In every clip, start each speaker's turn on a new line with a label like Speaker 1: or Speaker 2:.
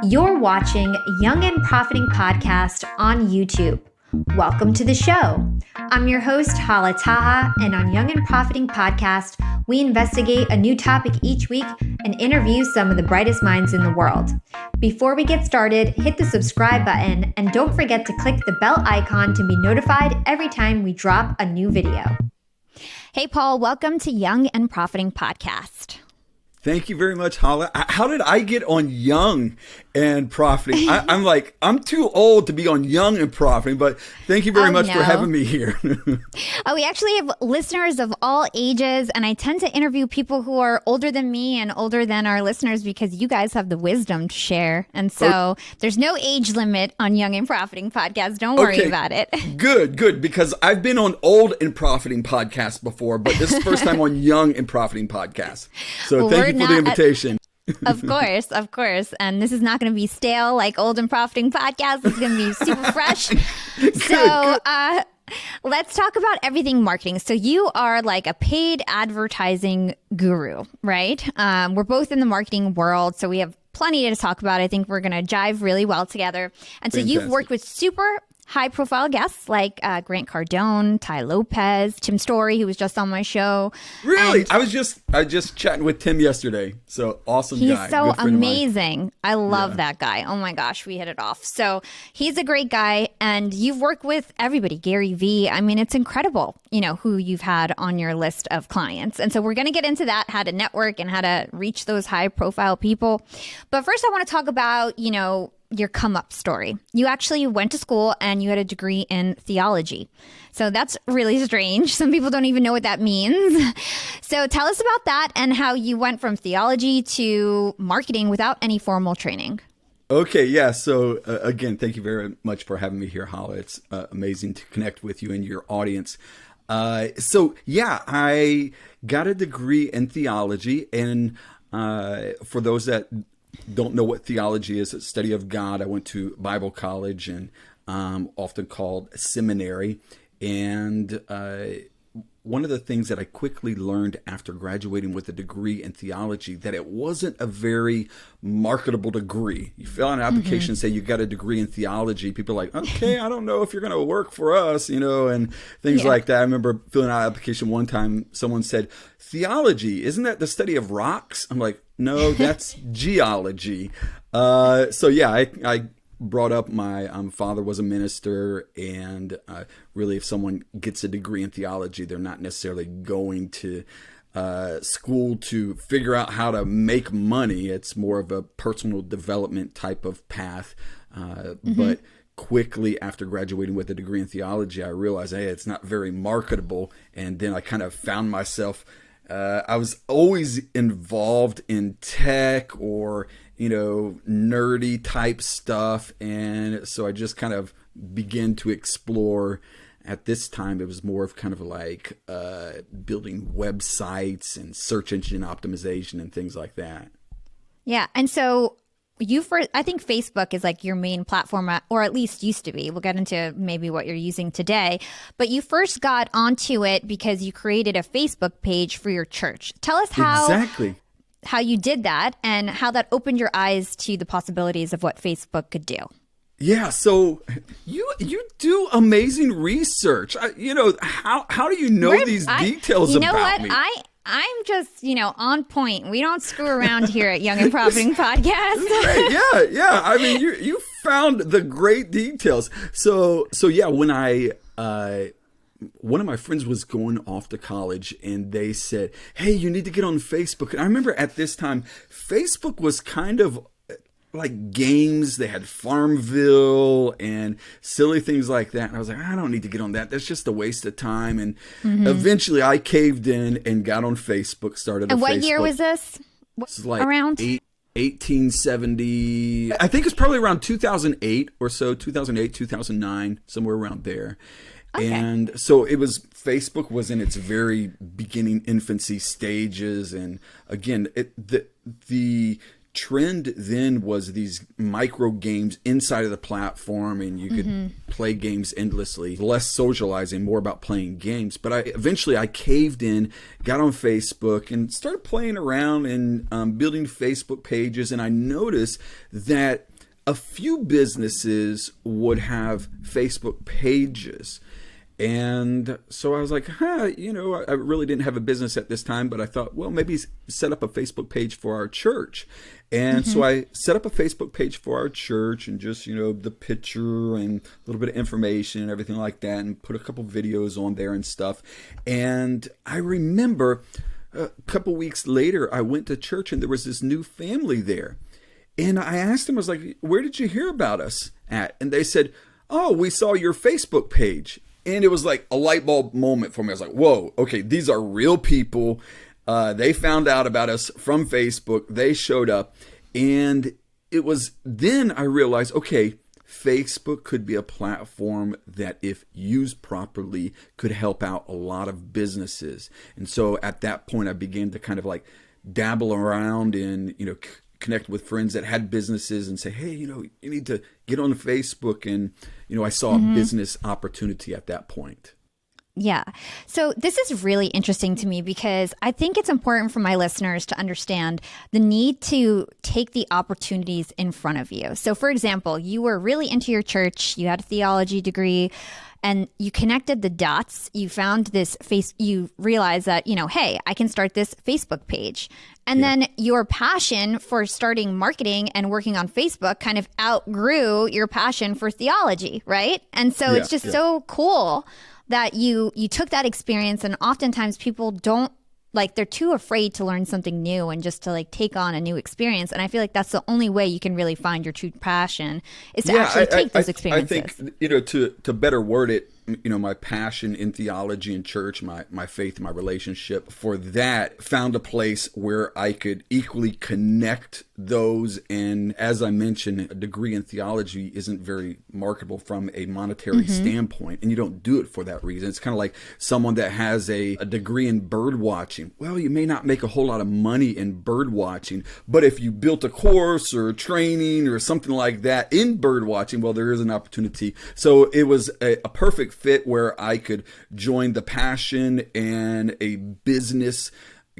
Speaker 1: You're watching Young and Profiting Podcast on YouTube. Welcome to the show. I'm your host, Hala, and on Young and Profiting Podcast, we investigate a new topic each week and interview some of the brightest minds in the world. Before we get started, hit the subscribe button and don't forget to click the bell icon to be notified every time we drop a new video. Hey, Paul, welcome to Young and Profiting Podcast.
Speaker 2: Thank you very much, Hala. How did I get on Young and Profiting? I'm too old to be on Young and Profiting, but thank you very much for having me here.
Speaker 1: We actually have listeners of all ages, and I tend to interview people who are older than me and older than our listeners because you guys have the wisdom to share. And so there's no age limit on Young and Profiting Podcast. Don't worry about it.
Speaker 2: Good, because I've been on Old and Profiting Podcast before, but this is the first time on Young and Profiting Podcast. So thank you for the invitation.
Speaker 1: Of course. And this is not going to be stale like Old and Profiting Podcast. It's going to be super fresh. Good. Let's talk about everything marketing. So you are like a paid advertising guru, right? We're both in the marketing world, so we have plenty to talk about. I think we're going to jive really well together. And so you've worked with super high-profile guests like Grant Cardone, Tai Lopez, Tim Storey, who was just on my show.
Speaker 2: Really? And I was just chatting with Tim yesterday. So awesome guy.
Speaker 1: He's so amazing. I love that guy. Oh my gosh, we hit it off. So he's a great guy, and you've worked with everybody. Gary Vee. I mean, it's incredible, who you've had on your list of clients. And so we're going to get into that, how to network and how to reach those high-profile people. But first, I want to talk about, your come up story. You actually went to school and you had a degree in theology. So that's really strange. Some people don't even know what that means. So tell us about that and how you went from theology to marketing without any formal training.
Speaker 2: Okay, yeah. So again, thank you very much for having me here, Hala. It's amazing to connect with you and your audience. I got a degree in theology, and for those that don't know what theology is, it's study of God. I went to Bible college and often called seminary. And one of the things that I quickly learned after graduating with a degree in theology, that it wasn't a very marketable degree. You fill out an application and say you got a degree in theology. People are like, okay, I don't know if you're going to work for us, and things like that. I remember filling out an application one time. Someone said, theology, isn't that the study of rocks? I'm like, no, that's geology. I brought up my father was a minister, and really if someone gets a degree in theology, they're not necessarily going to school to figure out how to make money. It's more of a personal development type of path. But quickly after graduating with a degree in theology, I realized, hey, it's not very marketable. And then I kind of found myself, I was always involved in tech or nerdy type stuff. And so I just kind of began to explore. At this time, it was more of kind of like building websites and search engine optimization and things like that.
Speaker 1: Yeah. And so I think Facebook is like your main platform, or at least used to be. We'll get into maybe what you're using today. But you first got onto it because you created a Facebook page for your church. Tell us how you did that and how that opened your eyes to the possibilities of what Facebook could do.
Speaker 2: Yeah, so you do amazing research. How do you know these details about me?
Speaker 1: I'm just, on point. We don't screw around here at Young and Profiting Podcast.
Speaker 2: Right. Yeah. I mean, you found the great details. So yeah, when one of my friends was going off to college and they said, hey, you need to get on Facebook. And I remember at this time, Facebook was kind of like games. They had Farmville and silly things like that. And I was like, I don't need to get on that. That's just a waste of time. And eventually I caved in and got on Facebook, started
Speaker 1: And
Speaker 2: a
Speaker 1: what
Speaker 2: Facebook.
Speaker 1: Year was this?
Speaker 2: This is like
Speaker 1: around?
Speaker 2: 1870. I think it's probably around 2008 or so, 2008, 2009, somewhere around there. Okay. And so Facebook was in its very beginning infancy stages. And again, the trend then was these micro games inside of the platform, and you could play games endlessly. Less socializing, more about playing games. But eventually I caved in, got on Facebook, and started playing around and building Facebook pages. And I noticed that a few businesses would have Facebook pages. And so I was like, I really didn't have a business at this time, but I thought, well, maybe set up a Facebook page for our church. And so I set up a Facebook page for our church, and just, the picture and a little bit of information and everything like that, and put a couple videos on there and stuff. And I remember a couple weeks later, I went to church, and there was this new family there. And I asked them, I was like, where did you hear about us at? And they said, oh, we saw your Facebook page. And it was like a light bulb moment for me. I was like, whoa, okay, these are real people. They found out about us from Facebook. They showed up. And it was then I realized, okay, Facebook could be a platform that, if used properly, could help out a lot of businesses. And so at that point, I began to kind of like dabble around in, connect with friends that had businesses and say, hey, you need to get on Facebook. And, I saw a business opportunity at that point.
Speaker 1: Yeah. So this is really interesting to me, because I think it's important for my listeners to understand the need to take the opportunities in front of you. So for example, you were really into your church, you had a theology degree, and you connected the dots. You found this you realized that, hey, I can start this Facebook page. And then your passion for starting marketing and working on Facebook kind of outgrew your passion for theology, right? And so it's just so cool that you took that experience. And oftentimes people don't, they're too afraid to learn something new and just to take on a new experience. And I feel like that's the only way you can really find your true passion, is to actually take those experiences.
Speaker 2: I think, to better word it, my passion in theology and church, my faith, my relationship for that found a place where I could equally connect those. And as I mentioned, a degree in theology isn't very marketable from a monetary standpoint, and you don't do it for that reason. It's kind of like someone that has a degree in bird watching. Well, you may not make a whole lot of money in bird watching, but if you built a course or training or something like that in bird watching, well, there is an opportunity. So it was a perfect fit where I could join the passion and a business,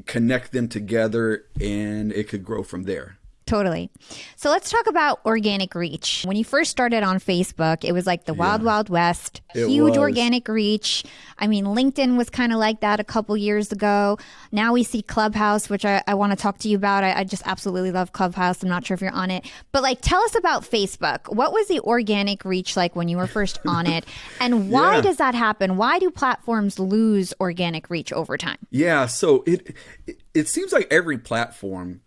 Speaker 2: connect them together, and it could grow from there.
Speaker 1: Totally. So let's talk about organic reach. When you first started on Facebook, it was like the wild, wild west, huge organic reach. I mean, LinkedIn was kind of like that a couple years ago. Now we see ClubHouse, which I want to talk to you about. I just absolutely love ClubHouse. I'm not sure if you're on it, but tell us about Facebook. What was the organic reach like when you were first on it? And why does that happen? Why do platforms lose organic reach over time?
Speaker 2: Yeah. So it seems like every platform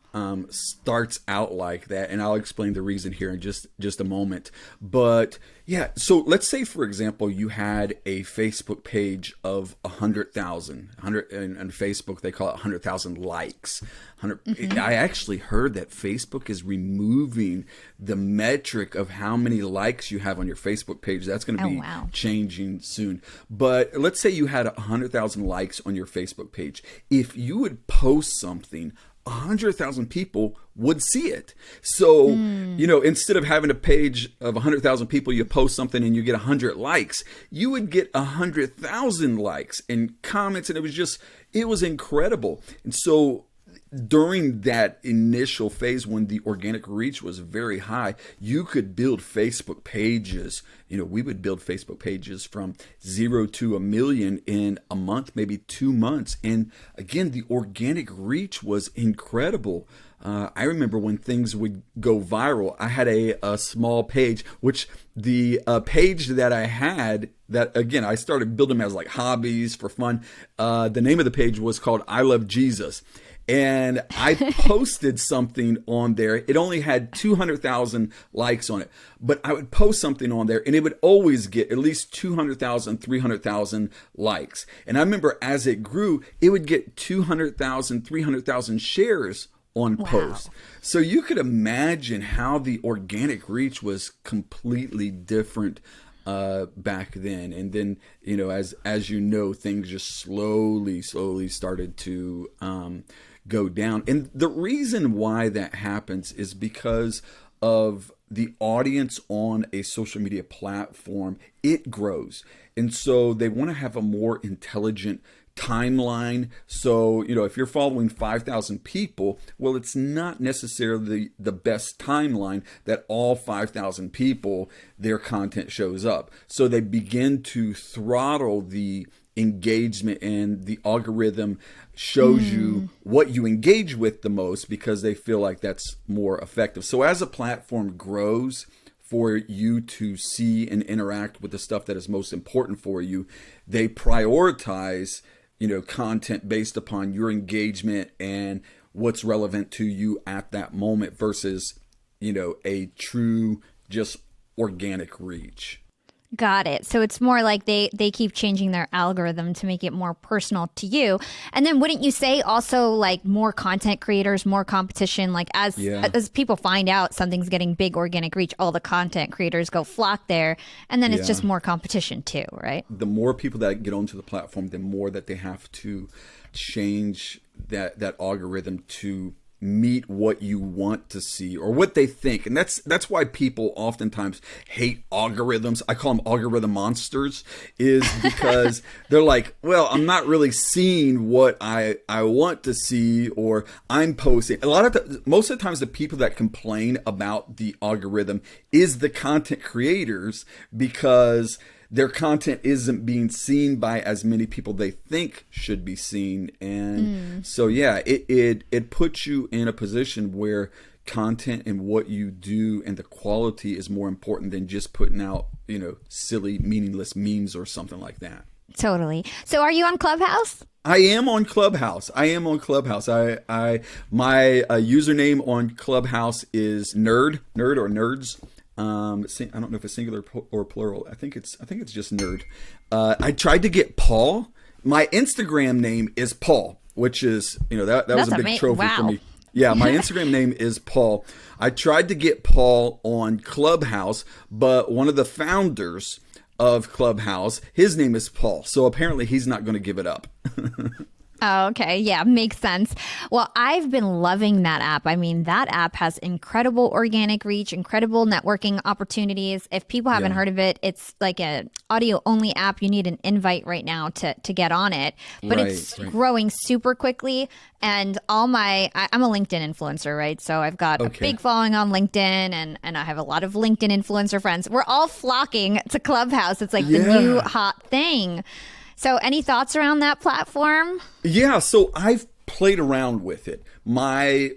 Speaker 2: starts out like that, and I'll explain the reason here in just a moment. But yeah, so let's say, for example, you had a Facebook page of 100,000. And Facebook, they call it 100,000 likes. I actually heard that Facebook is removing the metric of how many likes you have on your Facebook page. That's going to be changing soon. But let's say you had 100,000 likes on your Facebook page. If you would post something, 100,000 people would see it. So, instead of having a page of 100,000 people, you post something and you get 100 likes, you would get 100,000 likes and comments. And it was incredible. And so during that initial phase, when the organic reach was very high, you could build Facebook pages. We would build Facebook pages from 0 to 1 million in a month, maybe 2 months. And again, the organic reach was incredible. I remember when things would go viral. I had a small page, which the page that I had, that again, I started building them as hobbies for fun. The name of the page was called I Love Jesus. And I posted something on there. It only had 200,000 likes on it. But I would post something on there, and it would always get at least 200,000, 300,000 likes. And I remember as it grew, it would get 200,000, 300,000 shares on posts. So you could imagine how the organic reach was completely different back then. And then, as things just slowly started to go down. And the reason why that happens is because of the audience on a social media platform. It grows. And so they want to have a more intelligent timeline. So, if you're following 5,000 people, well, it's not necessarily the best timeline that all 5,000 people, their content shows up. So they begin to throttle the engagement, and the algorithm shows you what you engage with the most because they feel like that's more effective. So as a platform grows, for you to see and interact with the stuff that is most important for you, they prioritize, content based upon your engagement and what's relevant to you at that moment versus, a true just organic reach.
Speaker 1: Got it. So it's more like they keep changing their algorithm to make it more personal to you. And then wouldn't you say also like more content creators, more competition, like as people find out something's getting big organic reach, all the content creators go flock there. And then it's just more competition too, right?
Speaker 2: The more people that get onto the platform, the more that they have to change that algorithm to meet what you want to see or what they think. And that's why people oftentimes hate algorithms. I call them algorithm monsters, is because they're like, well, I'm not really seeing what I want to see, or I'm posting. Most of the times the people that complain about the algorithm is the content creators, because their content isn't being seen by as many people they think should be seen. And so, it puts you in a position where content and what you do and the quality is more important than just putting out, silly, meaningless memes or something like that.
Speaker 1: Totally. So are you on ClubHouse?
Speaker 2: I am on ClubHouse. My username on ClubHouse is nerd or nerds. I don't know if it's singular or plural. I think it's just nerd. I tried to get Paul. My Instagram name is Paul, which is, that was a big trophy for me. Yeah, my Instagram name is Paul. I tried to get Paul on ClubHouse, but one of the founders of ClubHouse, his name is Paul. So apparently he's not going to give it up.
Speaker 1: Oh, okay. Yeah, makes sense. Well, I've been loving that app. I mean, that app has incredible organic reach, incredible networking opportunities. If people haven't heard of it, it's like an audio only app. You need an invite right now to get on it, but it's growing super quickly. And I'm a LinkedIn influencer, right? So I've got a big following on LinkedIn, and I have a lot of LinkedIn influencer friends. We're all flocking to ClubHouse. It's like the new hot thing. So any thoughts around that platform? Yeah,
Speaker 2: so I've played around with it. My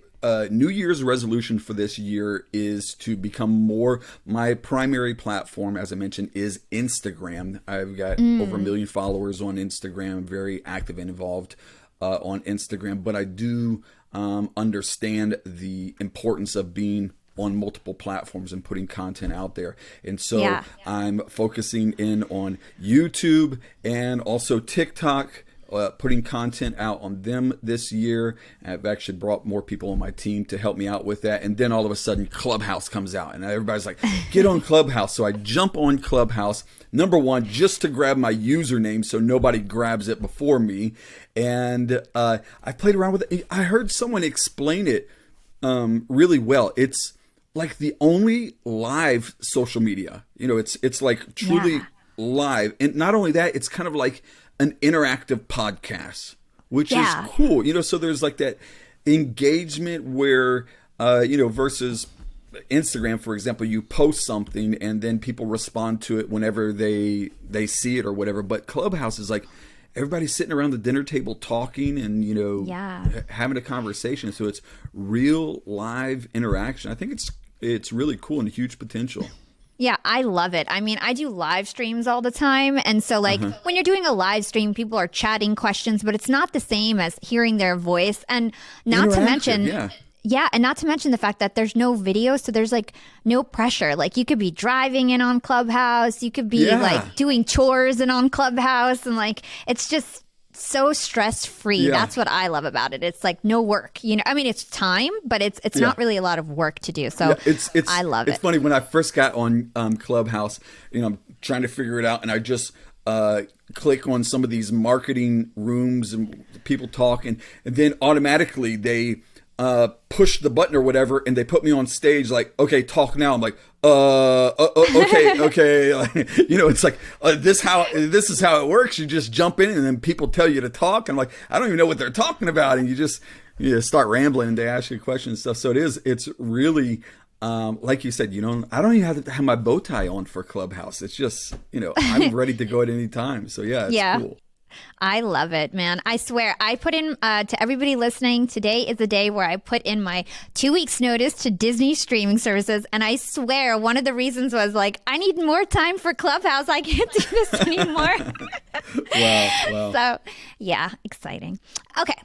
Speaker 2: New Year's resolution for this year is to become more, my primary platform, as I mentioned, is Instagram. I've got over 1 million followers on Instagram, very active and involved on Instagram. But I do understand the importance of being on multiple platforms and putting content out there. And so I'm focusing in on YouTube and also TikTok, putting content out on them this year. I've actually brought more people on my team to help me out with that. And then all of a sudden ClubHouse comes out and everybody's like, get on ClubHouse. So I jump on ClubHouse, number one, just to grab my username so nobody grabs it before me. And I played around with it. I heard someone explain it really well. It's like the only live social media, it's like truly live. And not only that, it's kind of like an interactive podcast, which is cool. So there's like that engagement where, versus Instagram, for example, you post something and then people respond to it whenever they see it or whatever. But ClubHouse is like, everybody's sitting around the dinner table talking and, having a conversation. So it's real live interaction. I think it's really cool and huge potential.
Speaker 1: Yeah, I love it. I mean, I do live streams all the time. And so when you're doing a live stream, people are chatting questions, but it's not the same as hearing their voice. And not to mention, and not to mention the fact that there's no video. So there's like no pressure. Like you could be driving in on ClubHouse. You could be like doing chores and on ClubHouse. And like, it's just so stress-free. That's what I love about it. It's like no work. I mean, it's time, but it's not really a lot of work to do. So I love it.
Speaker 2: It's funny, when I first got on ClubHouse, I'm trying to figure it out, and I just click on some of these marketing rooms and people talk, and then automatically they push the button or whatever, and they put me on stage like, okay, talk now. I'm like, okay. Like, it's like, this is how it works. You just jump in and then people tell you to talk. I'm like, I don't even know what they're talking about. And you start rambling and they ask you questions and stuff. So it's really, like you said, I don't even have to have my bow tie on for Clubhouse. It's just, I'm ready to go at any time. So yeah, it's cool.
Speaker 1: I love it, man. I swear, I put in, to everybody listening, today is the day where I put in my 2 weeks notice to Disney streaming services. And I swear, one of the reasons was like, I need more time for Clubhouse. I can't do this anymore.
Speaker 2: Wow.
Speaker 1: So, yeah, exciting. Okay.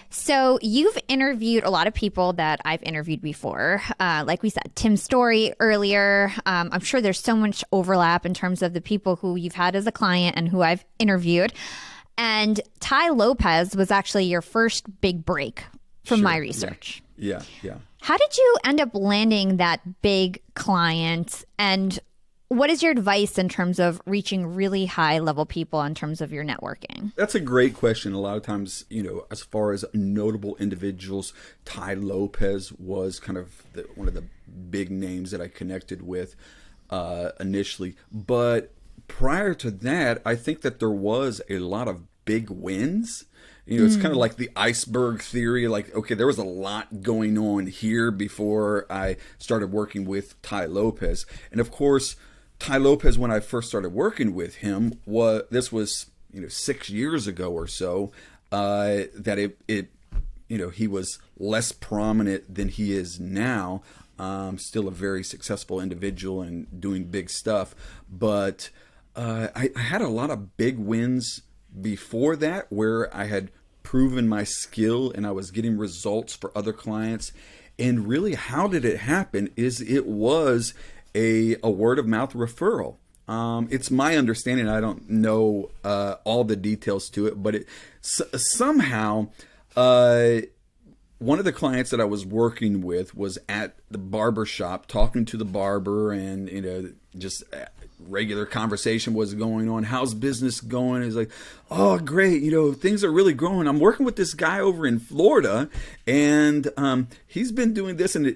Speaker 1: So you've interviewed a lot of people that I've interviewed before. Like we said, Tim Storey earlier. I'm sure there's so much overlap in terms of the people who you've had as a client and who I've interviewed. And Tai Lopez was actually your first big break from my research.
Speaker 2: Yeah.
Speaker 1: How did you end up landing that big client? And what is your advice in terms of reaching really high level people in terms of your networking?
Speaker 2: That's a great question. A lot of times, as far as notable individuals, Tai Lopez was kind of one of the big names that I connected with initially. But prior to that, I think that there was a lot of big wins. It's kind of like the iceberg theory. Like, okay, there was a lot going on here before I started working with Tai Lopez. And of course, Tai Lopez, when I first started working with him, this was 6 years ago or so. That he was less prominent than he is now. Still a very successful individual and doing big stuff, but I had a lot of big wins before that where I had proven my skill and I was getting results for other clients. And really, how did it happen is it was a word of mouth referral. It's my understanding, I don't know all the details to it, but somehow one of the clients that I was working with was at the barber shop talking to the barber, and just regular conversation was going on. How's business going? He's like, oh, great. Things are really growing. I'm working with this guy over in Florida, and he's been doing this, and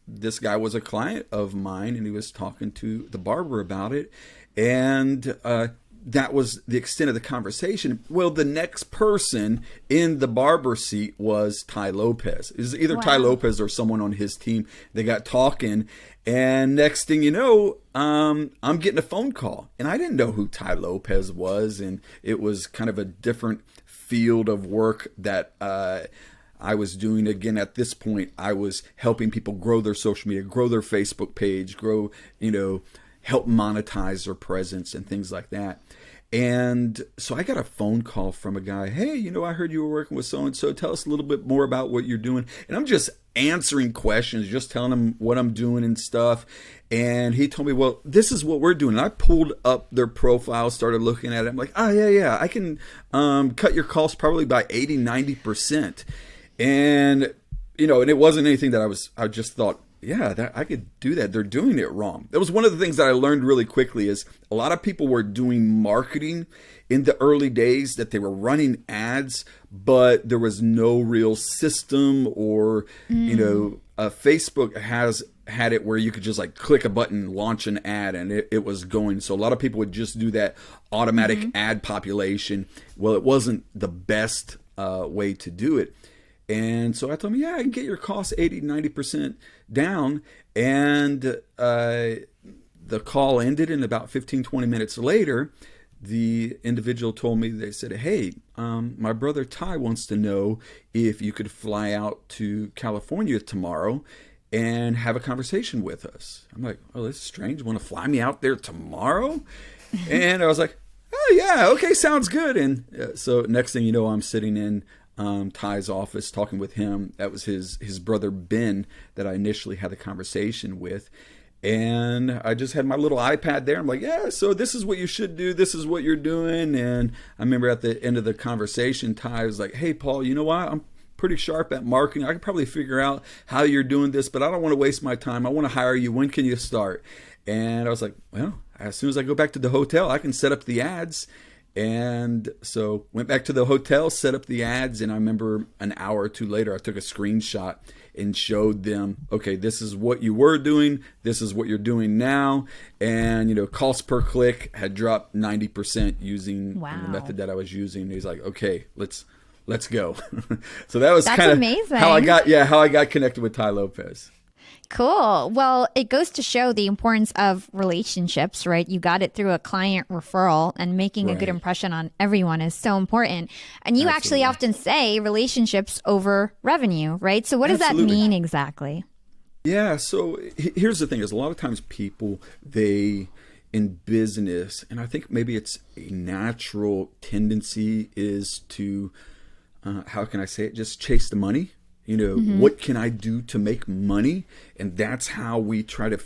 Speaker 2: this guy was a client of mine, and he was talking to the barber about it, and that was the extent of the conversation. Well, the next person in the barber seat was Tai Lopez. It was either Tai Lopez or someone on his team. They got talking, and next thing you know, I'm getting a phone call, and I didn't know who Tai Lopez was, and it was kind of a different field of work that I was doing. Again, at this point, I was helping people grow their social media, grow their Facebook page, grow, help monetize their presence and things like that. And so I got a phone call from a guy. Hey, I heard you were working with so-and-so. Tell us a little bit more about what you're doing. And I'm just answering questions, just telling him what I'm doing and stuff. And he told me, well, this is what we're doing. And I pulled up their profile, started looking at it. I'm like, oh, yeah, I can cut your costs probably by 80, 90%. And, and it wasn't anything that I just thought, yeah, I could do that. They're doing it wrong. That was one of the things that I learned really quickly is a lot of people were doing marketing in the early days, that they were running ads, but there was no real system or, Facebook had it where you could just like click a button, launch an ad, and it was going. So a lot of people would just do that automatic ad population. Well, it wasn't the best way to do it. And so I told him, yeah, I can get your costs 80, 90% down. And the call ended, and about 15, 20 minutes later, the individual told me, they said, hey, my brother Tai wants to know if you could fly out to California tomorrow and have a conversation with us. I'm like, oh, this is strange. You want to fly me out there tomorrow? And I was like, oh, yeah, okay, sounds good. And so next thing you know, I'm sitting in Tai's office talking with him. That was his brother Ben that I initially had the conversation with. And I just had my little iPad there. I'm like, yeah, so this is what you should do. This is what you're doing. And I remember at the end of the conversation, Tai was like, hey, Paul, you know what? I'm pretty sharp at marketing. I could probably figure out how you're doing this, but I don't want to waste my time. I want to hire you. When can you start? And I was like, well, as soon as I go back to the hotel, I can set up the ads. And so went back to the hotel, set up the ads, and I remember an hour or two later, I took a screenshot and showed them, okay, this is what you were doing, this is what you're doing now, and cost per click had dropped 90% using the method that I was using. And he's like, okay, let's go. So that was kind of
Speaker 1: amazing.
Speaker 2: how I got connected with Tai Lopez.
Speaker 1: Cool. Well, it goes to show the importance of relationships, right? You got it through a client referral, and making a good impression on everyone is so important. And you actually often say relationships over revenue, right? So what does that mean exactly?
Speaker 2: Yeah. So here's the thing is a lot of times people, in business, and I think maybe it's a natural tendency is to, how can I say it? Just chase the money. What can I do to make money? And that's how we try to,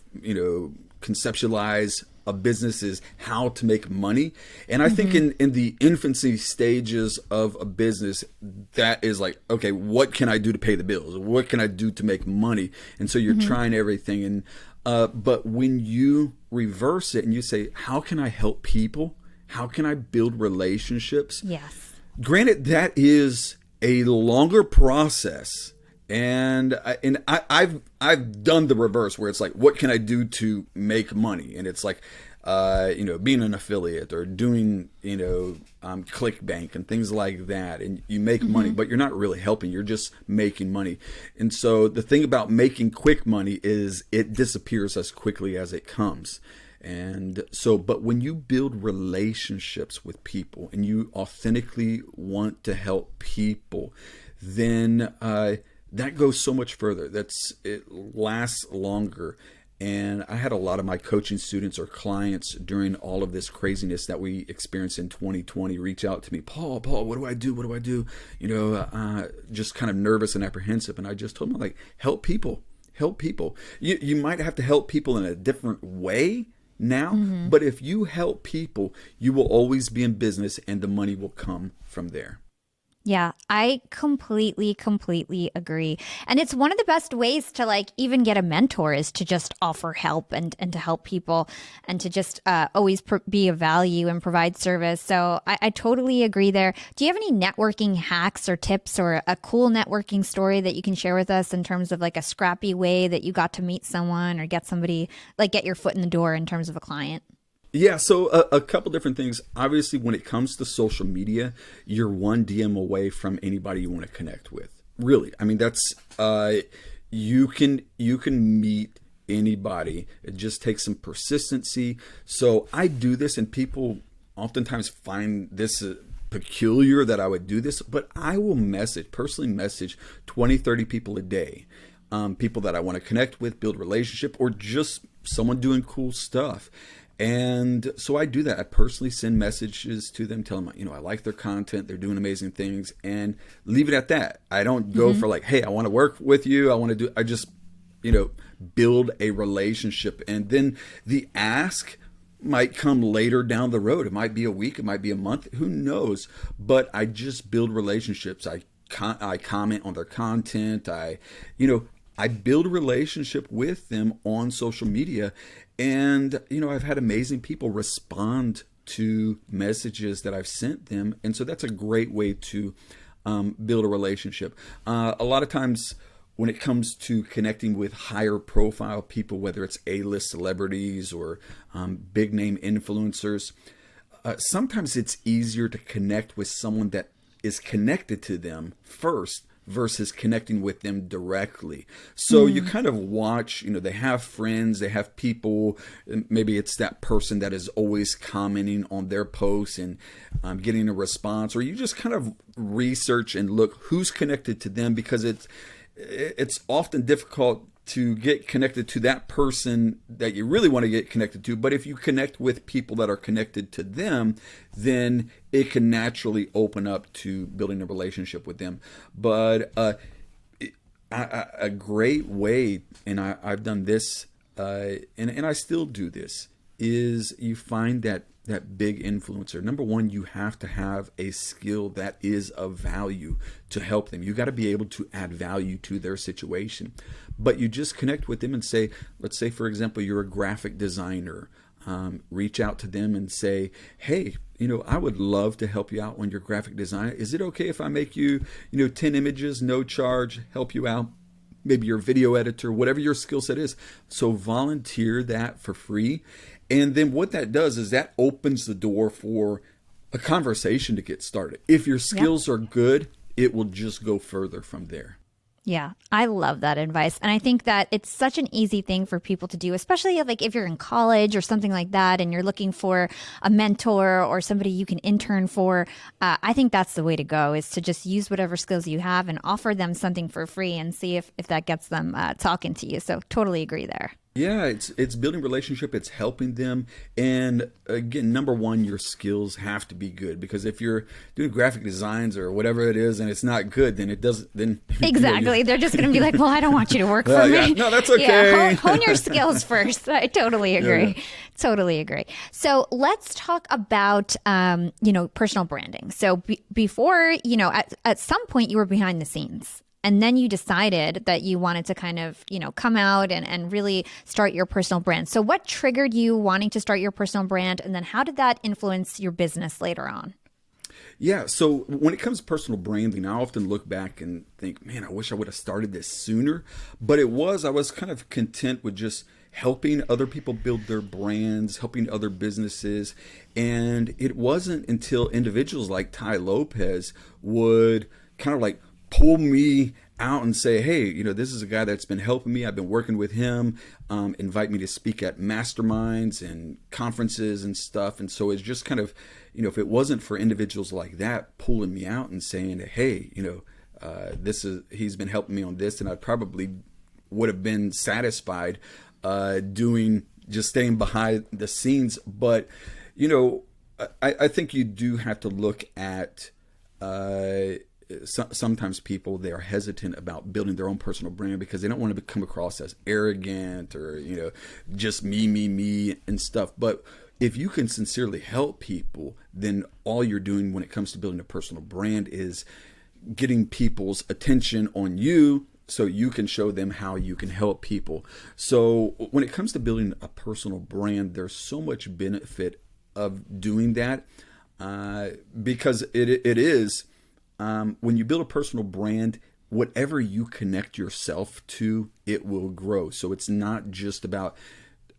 Speaker 2: conceptualize a business, is how to make money. And I think in the infancy stages of a business, that is like, okay, what can I do to pay the bills? What can I do to make money? And so you're trying everything. And but when you reverse it and you say, how can I help people? How can I build relationships?
Speaker 1: Yes.
Speaker 2: Granted, that is a longer process. And I've done the reverse, where it's like, what can I do to make money? And it's like, being an affiliate or doing, ClickBank and things like that. And you make money, but you're not really helping. You're just making money. And so the thing about making quick money is it disappears as quickly as it comes. And so, but when you build relationships with people and you authentically want to help people, then that goes so much further. It lasts longer. And I had a lot of my coaching students or clients during all of this craziness that we experienced in 2020 reach out to me, Paul, what do I do? What do I do? Just kind of nervous and apprehensive. And I just told them, like, help people. You might have to help people in a different way now, but if you help people, you will always be in business and the money will come from there.
Speaker 1: Yeah, I completely agree. And it's one of the best ways to even get a mentor is to just offer help and to help people and to just always be of value and provide service. So I totally agree there. Do you have any networking hacks or tips or a cool networking story that you can share with us in terms of a scrappy way that you got to meet someone or get somebody, get your foot in the door in terms of a client?
Speaker 2: Yeah, so a couple different things. Obviously, when it comes to social media, you're one DM away from anybody you want to connect with. Really, I mean, that's you can meet anybody. It just takes some persistency. So I do this, and people oftentimes find this peculiar that I would do this, but I will personally message 20, 30 people a day. People that I want to connect with, build relationship, or just someone doing cool stuff. And so I do that. I personally send messages to them, tell them, I like their content. They're doing amazing things, and leave it at that. I don't go for hey, I want to work with you. I just, build a relationship. And then the ask might come later down the road. It might be a week. It might be a month. Who knows? But I just build relationships. I comment on their content. I build a relationship with them on social media. And, I've had amazing people respond to messages that I've sent them. And so that's a great way to build a relationship. A lot of times when it comes to connecting with higher profile people, whether it's A-list celebrities or big name influencers, sometimes it's easier to connect with someone that is connected to them first versus connecting with them directly. So you kind of watch, they have friends, they have people, maybe it's that person that is always commenting on their posts and getting a response, or you just kind of research and look who's connected to them, because it's often difficult to get connected to that person that you really want to get connected to. But if you connect with people that are connected to them, then it can naturally open up to building a relationship with them. But a great way, and I've done this, and I still do this, is you find that big influencer. Number one, you have to have a skill that is of value to help them. You got to be able to add value to their situation. But you just connect with them and say, let's say, for example, you're a graphic designer. reach out to them and say, hey, I would love to help you out on your graphic design. Is it okay if I make you, 10 images, no charge, help you out? Maybe you're a video editor, whatever your skill set is. So volunteer that for free. And then what that does is that opens the door for a conversation to get started. If your skills are good, it will just go further from there.
Speaker 1: Yeah, I love that advice. And I think that it's such an easy thing for people to do, especially like if you're in college or something like that and you're looking for a mentor or somebody you can intern for. I think that's the way to go, is to just use whatever skills you have and offer them something for free and see if that gets them talking to you. So totally agree there.
Speaker 2: Yeah, it's building relationship. It's helping them. And again, number one, your skills have to be good, because if you're doing graphic designs or whatever it is and it's not good, then it doesn't. Then
Speaker 1: exactly, they're just going to be like, "Well, I don't want you to work for me."
Speaker 2: Yeah. No, that's okay.
Speaker 1: Yeah, hone your skills first. I totally agree. Yeah. Totally agree. So let's talk about personal branding. So before, at some point you were behind the scenes. And then you decided that you wanted to kind of, come out and really start your personal brand. So what triggered you wanting to start your personal brand? And then how did that influence your business later on?
Speaker 2: Yeah. So when it comes to personal branding, I often look back and think, man, I wish I would have started this sooner. But I was kind of content with just helping other people build their brands, helping other businesses. And it wasn't until individuals like Tai Lopez would kind of like pull me out and say, hey, this is a guy that's been helping me. I've been working with him, invite me to speak at masterminds and conferences and stuff. And so it's just kind of, if it wasn't for individuals like that pulling me out and saying, hey, he's been helping me on this, and I probably would have been satisfied just staying behind the scenes. But, I think you do have to look at sometimes people, they are hesitant about building their own personal brand because they don't want to come across as arrogant or, just me and stuff. But if you can sincerely help people, then all you're doing when it comes to building a personal brand is getting people's attention on you so you can show them how you can help people. So when it comes to building a personal brand, there's so much benefit of doing that because it is, when you build a personal brand, whatever you connect yourself to, it will grow. So it's not just about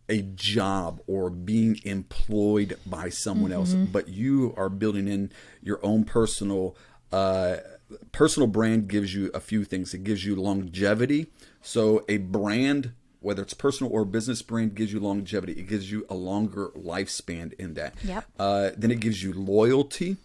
Speaker 2: a job or being employed by someone else, but you are building in your own personal brand. Gives you a few things. It gives you longevity. So a brand, whether it's personal or business brand, gives you longevity. It gives you a longer lifespan in that.
Speaker 1: Yep.
Speaker 2: Then it gives you loyalty.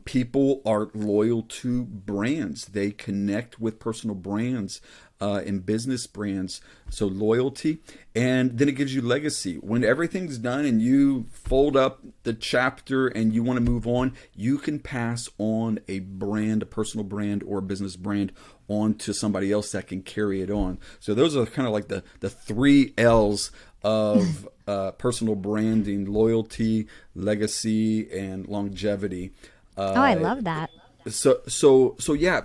Speaker 2: People are loyal to brands. They connect with personal brands and business brands. So loyalty. And then it gives you legacy. When everything's done and you fold up the chapter and you want to move on, you can pass on a brand, a personal brand or a business brand, on to somebody else that can carry it on. So those are kind of like the 3 L's of personal branding: loyalty, legacy, and longevity.
Speaker 1: I love that.
Speaker 2: So yeah,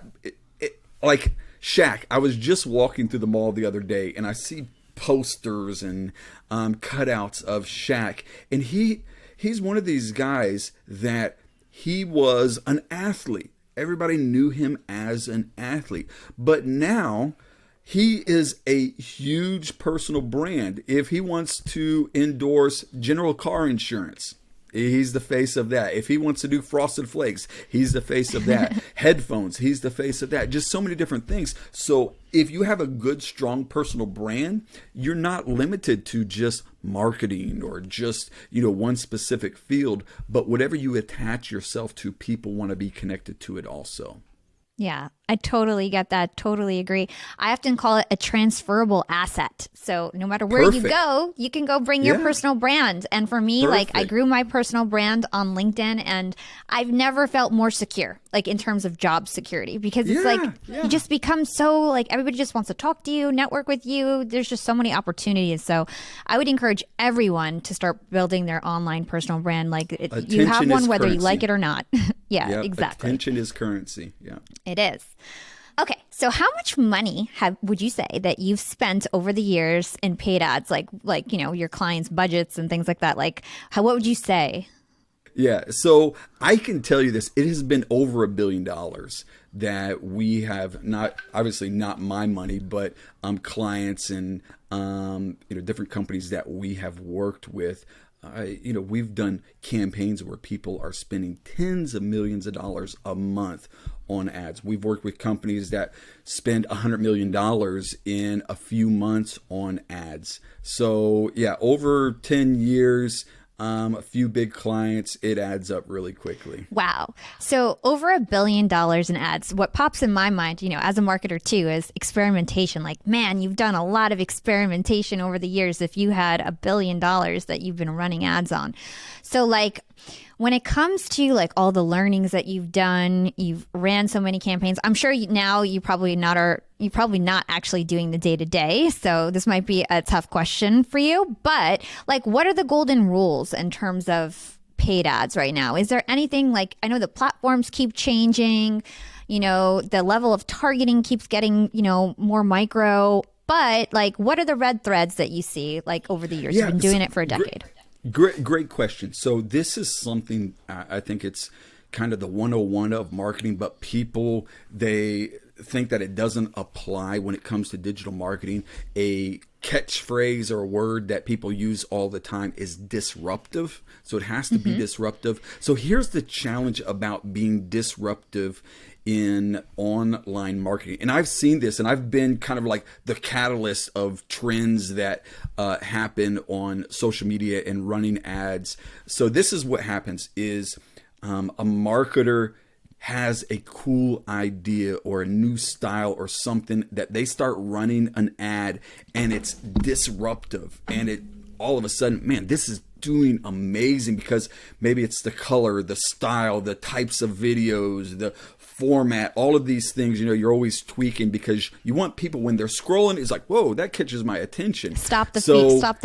Speaker 2: like Shaq, I was just walking through the mall the other day and I see posters and cutouts of Shaq, and he's one of these guys that he was an athlete. Everybody knew him as an athlete, but now he is a huge personal brand. If he wants to endorse General Car Insurance, he's the face of that. If he wants to do Frosted Flakes, he's the face of that. Headphones, he's the face of that. Just so many different things. So if you have a good, strong personal brand, you're not limited to just marketing or just, one specific field. But whatever you attach yourself to, people want to be connected to it also.
Speaker 1: Yeah, I totally get that. Totally agree. I often call it a transferable asset. So no matter where you go, you can go bring your personal brand. And for me, I grew my personal brand on LinkedIn, and I've never felt more secure, in terms of job security, because it's you just become so everybody just wants to talk to you, network with you. There's just so many opportunities. So I would encourage everyone to start building their online personal brand. You have one whether you like it or not. Yeah, exactly.
Speaker 2: Attention is currency. Yeah.
Speaker 1: It is. Okay, so how much money would you say that you've spent over the years in paid ads, like your clients' budgets and things like that? Like, what would you say?
Speaker 2: Yeah, so I can tell you this: it has been over $1 billion that we have not, obviously not my money, but clients and different companies that we have worked with. We've done campaigns where people are spending tens of millions of dollars a month on ads. We've worked with companies that spend $100 million in a few months on ads. So yeah, over 10 years, a few big clients, it adds up really quickly.
Speaker 1: Wow. So over $1 billion in ads. What pops in my mind, as a marketer too, is experimentation. Like, man, you've done a lot of experimentation over the years if you had $1 billion that you've been running ads on. So like, when it comes to like all the learnings that you've done, you've ran so many campaigns. I'm sure now you're probably not actually doing the day to day. So this might be a tough question for you. But like, what are the golden rules in terms of paid ads right now? Is there anything like, I know the platforms keep changing, the level of targeting keeps getting, more micro. But like, what are the red threads that you see like over the years?
Speaker 2: Yeah,
Speaker 1: You've been doing it for a decade.
Speaker 2: Great question. So this is something, I think it's kind of the 101 of marketing, but people, they think that it doesn't apply when it comes to digital marketing. A catchphrase or a word that people use all the time is disruptive. So it has to be disruptive. So here's the challenge about being disruptive in online marketing. And I've seen this, and I've been kind of like the catalyst of trends that happen on social media and running ads. So this is what happens is a marketer has a cool idea or a new style or something that they start running an ad, and it's disruptive, and it all of a sudden, man, this is doing amazing because maybe it's the color, the style, the types of videos, the format, all of these things. You're always tweaking because you want people, when they're scrolling, it's like, whoa, that catches my attention.
Speaker 1: Stop the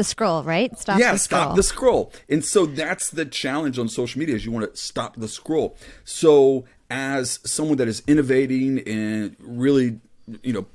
Speaker 1: scroll, right?
Speaker 2: Stop the scroll. And so that's the challenge on social media, is you want to stop the scroll. So as someone that is innovating and really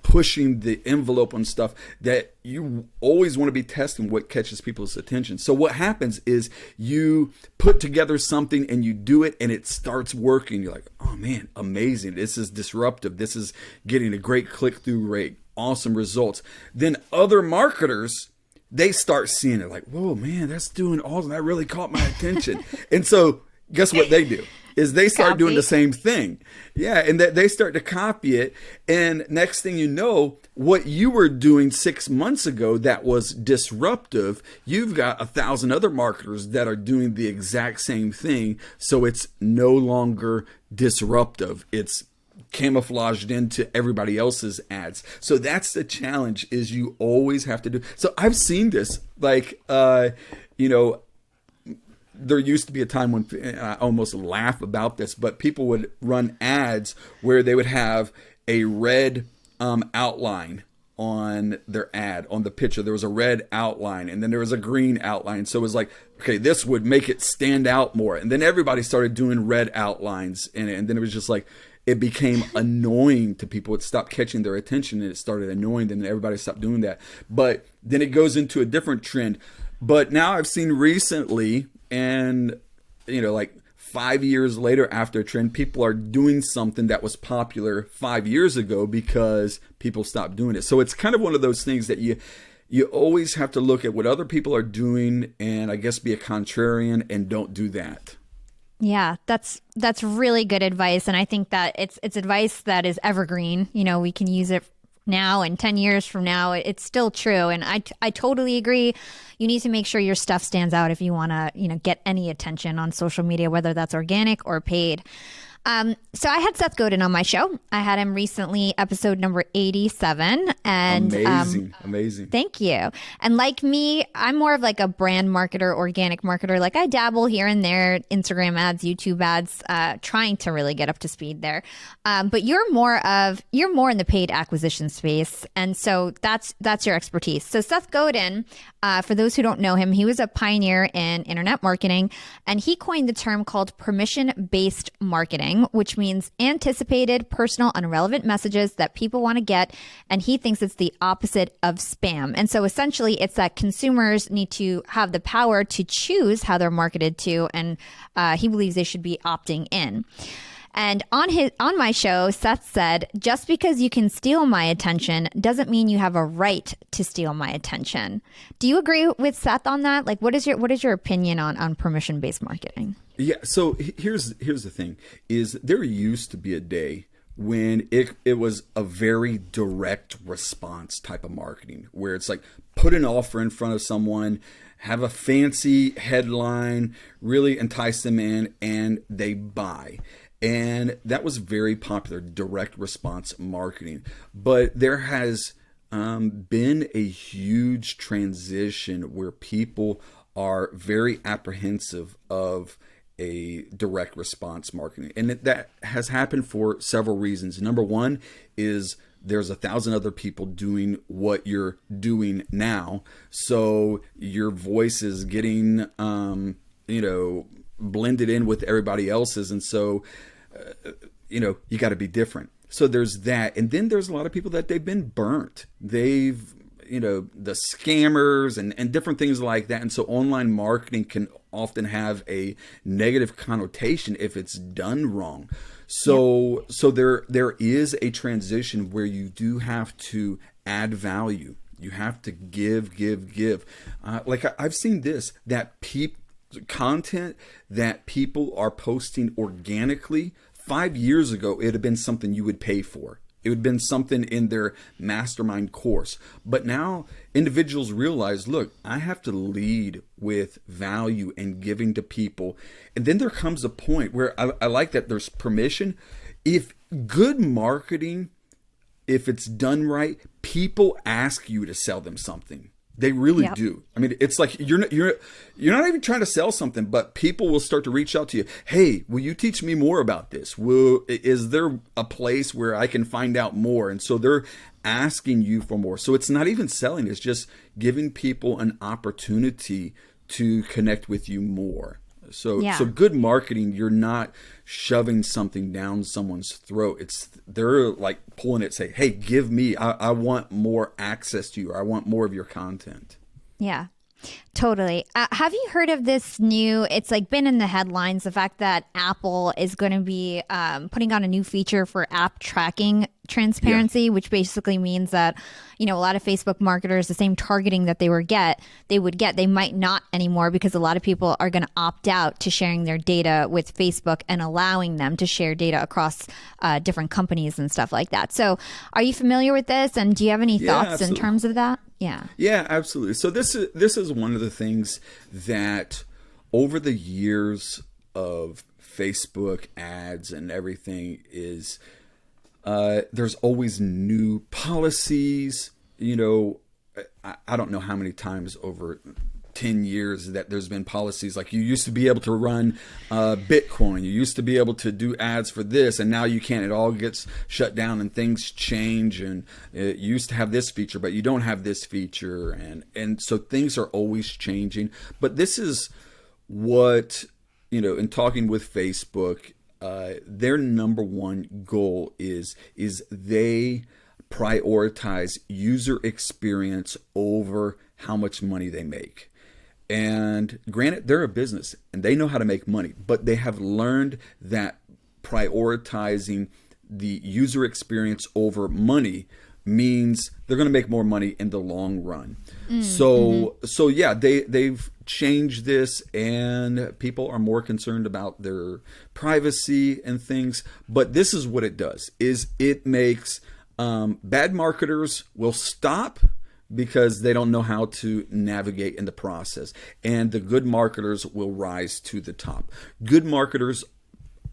Speaker 2: pushing the envelope on stuff, that you always want to be testing what catches people's attention. So what happens is you put together something and you do it and it starts working. You're like, oh man, amazing. This is disruptive. This is getting a great click-through rate. Awesome results. Then other marketers, they start seeing it like, whoa, man, that's doing awesome. That really caught my attention. And so guess what they do? Is they start doing the same thing. Yeah, and that they start to copy it. And next thing you know, what you were doing 6 months ago that was disruptive, you've got 1,000 other marketers that are doing the exact same thing. So it's no longer disruptive. It's camouflaged into everybody else's ads. So that's the challenge, is you always have to do. So I've seen this, like, there used to be a time when I almost laugh about this, but people would run ads where they would have a red outline on their ad, on the picture. There was a red outline, and then there was a green outline. So it was like, okay, this would make it stand out more. And then everybody started doing red outlines in it. And then it was just like, it became annoying to people. It stopped catching their attention and it started annoying them, and everybody stopped doing that. But then it goes into a different trend. But now I've seen recently, and, like 5 years later after a trend, people are doing something that was popular 5 years ago because people stopped doing it. So it's kind of one of those things that you always have to look at what other people are doing and I guess be a contrarian and don't do that.
Speaker 1: Yeah, that's really good advice. And I think that it's advice that is evergreen. We can use it now and 10 years from now. It's still true. And I totally agree. You need to make sure your stuff stands out if you want to, get any attention on social media, whether that's organic or paid. So I had Seth Godin on my show. I had him recently, episode number 87. And
Speaker 2: amazing.
Speaker 1: Thank you. And like me, I'm more of like a brand marketer, organic marketer. Like I dabble here and there, Instagram ads, YouTube ads, trying to really get up to speed there. But you're more in the paid acquisition space. And so that's your expertise. So Seth Godin, for those who don't know him, he was a pioneer in internet marketing, and he coined the term called permission-based marketing. marketing, which means anticipated, personal, and relevant messages that people want to get. And he thinks it's the opposite of spam. And so essentially, it's that consumers need to have the power to choose how they're marketed to. And he believes they should be opting in. And on my show, Seth said, just because you can steal my attention doesn't mean you have a right to steal my attention. Do you agree with Seth on that? Like, what is your opinion on permission-based marketing?
Speaker 2: Yeah. So here's the thing: is there used to be a day when it was a very direct response type of marketing, where it's like put an offer in front of someone, have a fancy headline, really entice them in, and they buy. And that was very popular, direct response marketing. But there has been a huge transition where people are very apprehensive of a direct response marketing. And that has happened for several reasons. Number one is there's 1,000 other people doing what you're doing now. So your voice is getting, blended in with everybody else's. And so, you got to be different. So there's that. And then there's a lot of people that they've been burnt. They've, the scammers and different things like that. And so online marketing can often have a negative connotation if it's done wrong. So there is a transition where you do have to add value. You have to give. Like I've seen this, that content that people are posting organically, 5 years ago, it had been something you would pay for. It would have been something in their mastermind course. But now individuals realize, look, I have to lead with value and giving to people. And then there comes a point where I like that there's permission. If good marketing, if it's done right, people ask you to sell them something. They really do. I mean, it's like you're not even trying to sell something, but people will start to reach out to you. Hey, will you teach me more about this? Is there a place where I can find out more? And so they're asking you for more. So it's not even selling. It's just giving people an opportunity to connect with you more. So good marketing, you're not shoving something down someone's throat. They're like pulling it, say, hey, give me, I want more access to you. Or I want more of your content.
Speaker 1: Yeah, totally. Have you heard of this new, it's like been in the headlines, the fact that Apple is going to be putting on a new feature for app tracking transparency, which basically means that, a lot of Facebook marketers, the same targeting that they would get, they might not anymore, because a lot of people are going to opt out to sharing their data with Facebook and allowing them to share data across different companies and stuff like that. So are you familiar with this? And do you have any thoughts in terms of that? Yeah.
Speaker 2: Yeah, absolutely. So this is one of the things that over the years of Facebook ads and everything is there's always new policies. I don't know how many times over 10 years that there's been policies like you used to be able to run Bitcoin. You used to be able to do ads for this, and now you can't. It all gets shut down and things change. And you used to have this feature, but you don't have this feature. And so things are always changing. But this is what, in talking with Facebook, their number one goal is they prioritize user experience over how much money they make. And granted, they're a business and they know how to make money, but they have learned that prioritizing the user experience over money means they're going to make more money in the long run. So yeah, they've changed this, and people are more concerned about their privacy and things. But this is what it does: is it makes bad marketers will stop because they don't know how to navigate in the process, and the good marketers will rise to the top. Good marketers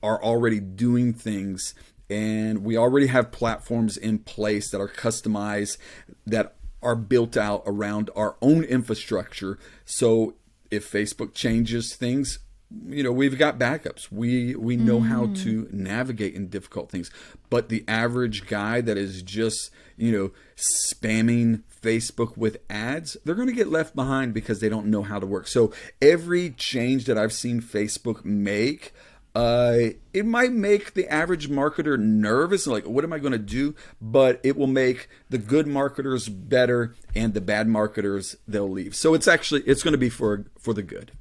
Speaker 2: are already doing things, and we already have platforms in place that are customized, that are built out around our own infrastructure. So if Facebook changes things, we've got backups. We know how to navigate in difficult things. But the average guy that is just, spamming Facebook with ads, they're going to get left behind because they don't know how to work. So every change that I've seen Facebook make, It might make the average marketer nervous, like, what am I going to do? But it will make the good marketers better, and the bad marketers, they'll leave. So it's going to be for the good.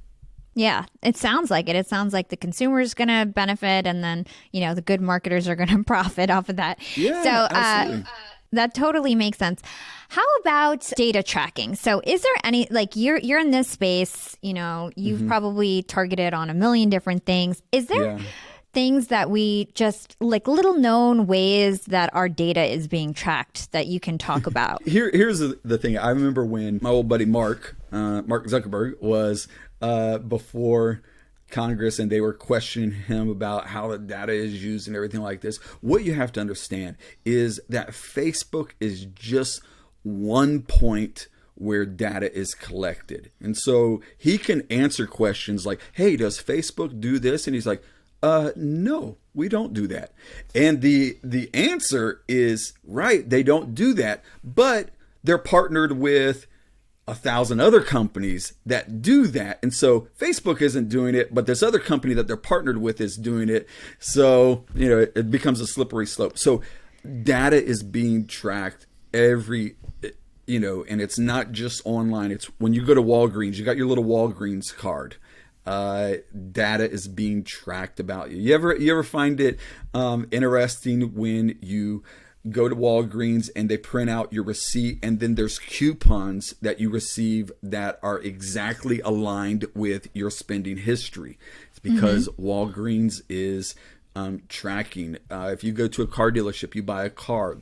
Speaker 1: Yeah, it sounds like it. It sounds like the consumer is going to benefit, and then, the good marketers are going to profit off of that.
Speaker 2: Yeah,
Speaker 1: so,
Speaker 2: absolutely.
Speaker 1: That totally makes sense. How about data tracking? So is there any, like, you're in this space, you've probably targeted on a million different things. Is there things that we just, like, little known ways that our data is being tracked that you can talk about?
Speaker 2: Here's the thing. I remember when my old buddy Mark Zuckerberg was before Congress, and they were questioning him about how the data is used and everything like this. What you have to understand is that Facebook is just one point where data is collected. And so he can answer questions like, hey, does Facebook do this? And he's like, no, we don't do that. And the answer is right, they don't do that, but they're partnered with 1,000 other companies that do that. And so Facebook isn't doing it, but this other company that they're partnered with is doing it. So, it becomes a slippery slope. So data is being tracked and it's not just online. It's when you go to Walgreens, you got your little Walgreens card. Data is being tracked about you. You ever find it interesting when you go to Walgreens and they print out your receipt, and then there's coupons that you receive that are exactly aligned with your spending history? It's because Walgreens is tracking. If you go to a car dealership, you buy a car.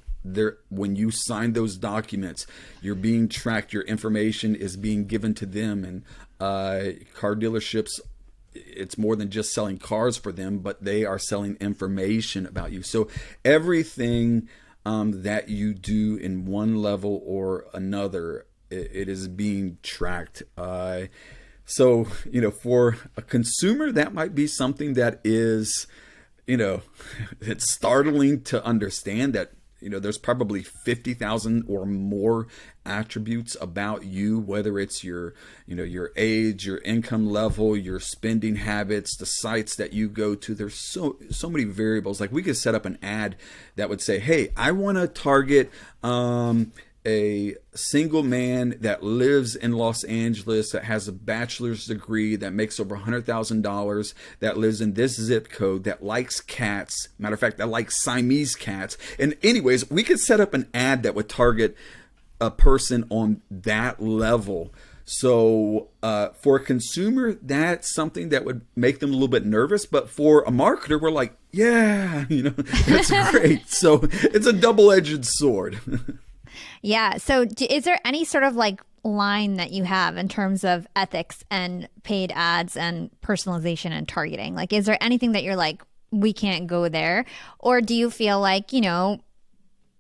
Speaker 2: When you sign those documents, you're being tracked. Your information is being given to them, and car dealerships, it's more than just selling cars for them, but they are selling information about you. So everything that you do in one level or another, it is being tracked. So, for a consumer, that might be something that is, it's startling to understand that, there's probably 50,000 or more attributes about you, whether it's your age, your income level, your spending habits, the sites that you go to. There's so many variables. Like, we could set up an ad that would say, hey, I want to target a single man that lives in Los Angeles, that has a bachelor's degree, that makes over $100,000, that lives in this zip code, that likes cats. Matter of fact, that likes Siamese cats. And anyways, we could set up an ad that would target a person on that level. So for a consumer, that's something that would make them a little bit nervous. But for a marketer, we're like, yeah, that's great. So it's a double-edged sword.
Speaker 1: Yeah. So is there any sort of, like, line that you have in terms of ethics and paid ads and personalization and targeting? Like, is there anything that you're like, we can't go there? Or do you feel like,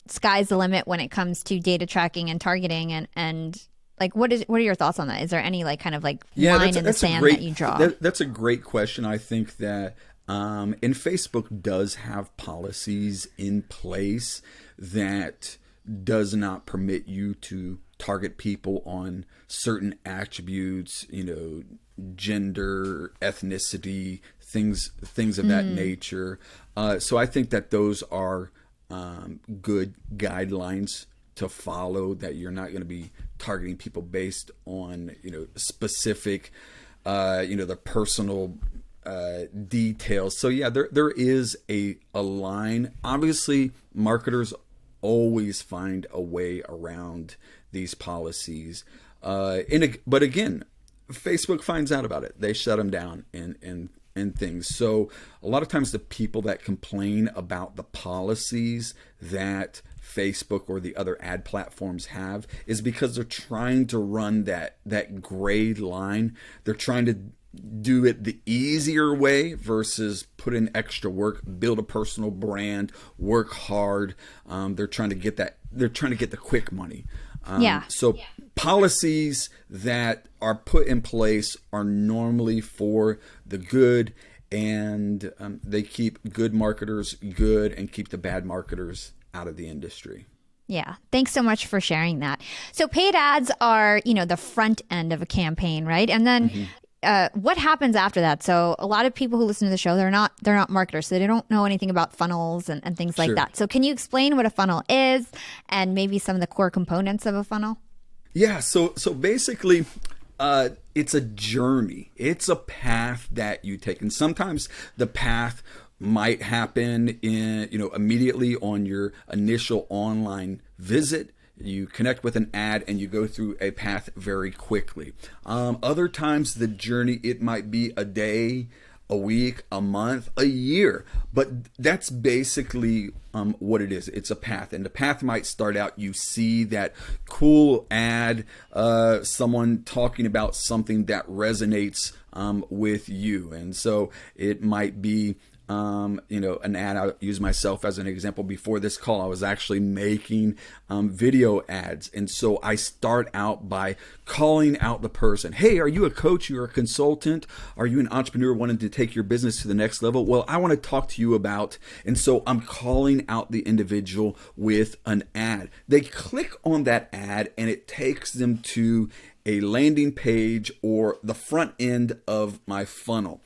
Speaker 1: sky's the limit when it comes to data tracking and targeting, and like, what are your thoughts on that? Is there any, like, kind of, like, line in the sand that you draw?
Speaker 2: That's a great question. I think that and Facebook does have policies in place that does not permit you to target people on certain attributes, gender, ethnicity, things of that nature. So I think that those are good guidelines to follow, that you're not going to be targeting people based on, specific, the personal details. So yeah, there is a line. Obviously, marketers always find a way around these policies. But again, Facebook finds out about it. They shut them down and things. So a lot of times the people that complain about the policies that Facebook or the other ad platforms have is because they're trying to run that gray line. They're trying to do it the easier way versus put in extra work, build a personal brand, work hard. They're trying to get that. They're trying to get the quick money. So policies that are put in place are normally for the good, and they keep good marketers good and keep the bad marketers out of the industry.
Speaker 1: Yeah. Thanks so much for sharing that. So paid ads are, the front end of a campaign, right? And then what happens after that? So a lot of people who listen to the show, they're not marketers, so they don't know anything about funnels and things like
Speaker 2: Sure.
Speaker 1: that. So can you explain what a funnel is and maybe some of the core components of a funnel?
Speaker 2: Yeah, so basically, it's a journey. It's a path that you take, and sometimes the path might happen in immediately on your initial online visit. You connect with an ad and you go through a path very quickly. Other times the journey, it might be a day, a week, a month, a year, but that's basically what it is. It's a path, and the path might start out, you see that cool ad, someone talking about something that resonates with you, and so it might be an ad. I'll use myself as an example. Before this call, I was actually making video ads. And so I start out by calling out the person. Hey, are you a coach? You're a consultant? Are you an entrepreneur wanting to take your business to the next level? Well, I want to talk to you about, and so I'm calling out the individual with an ad. They click on that ad and it takes them to a landing page or the front end of my funnel.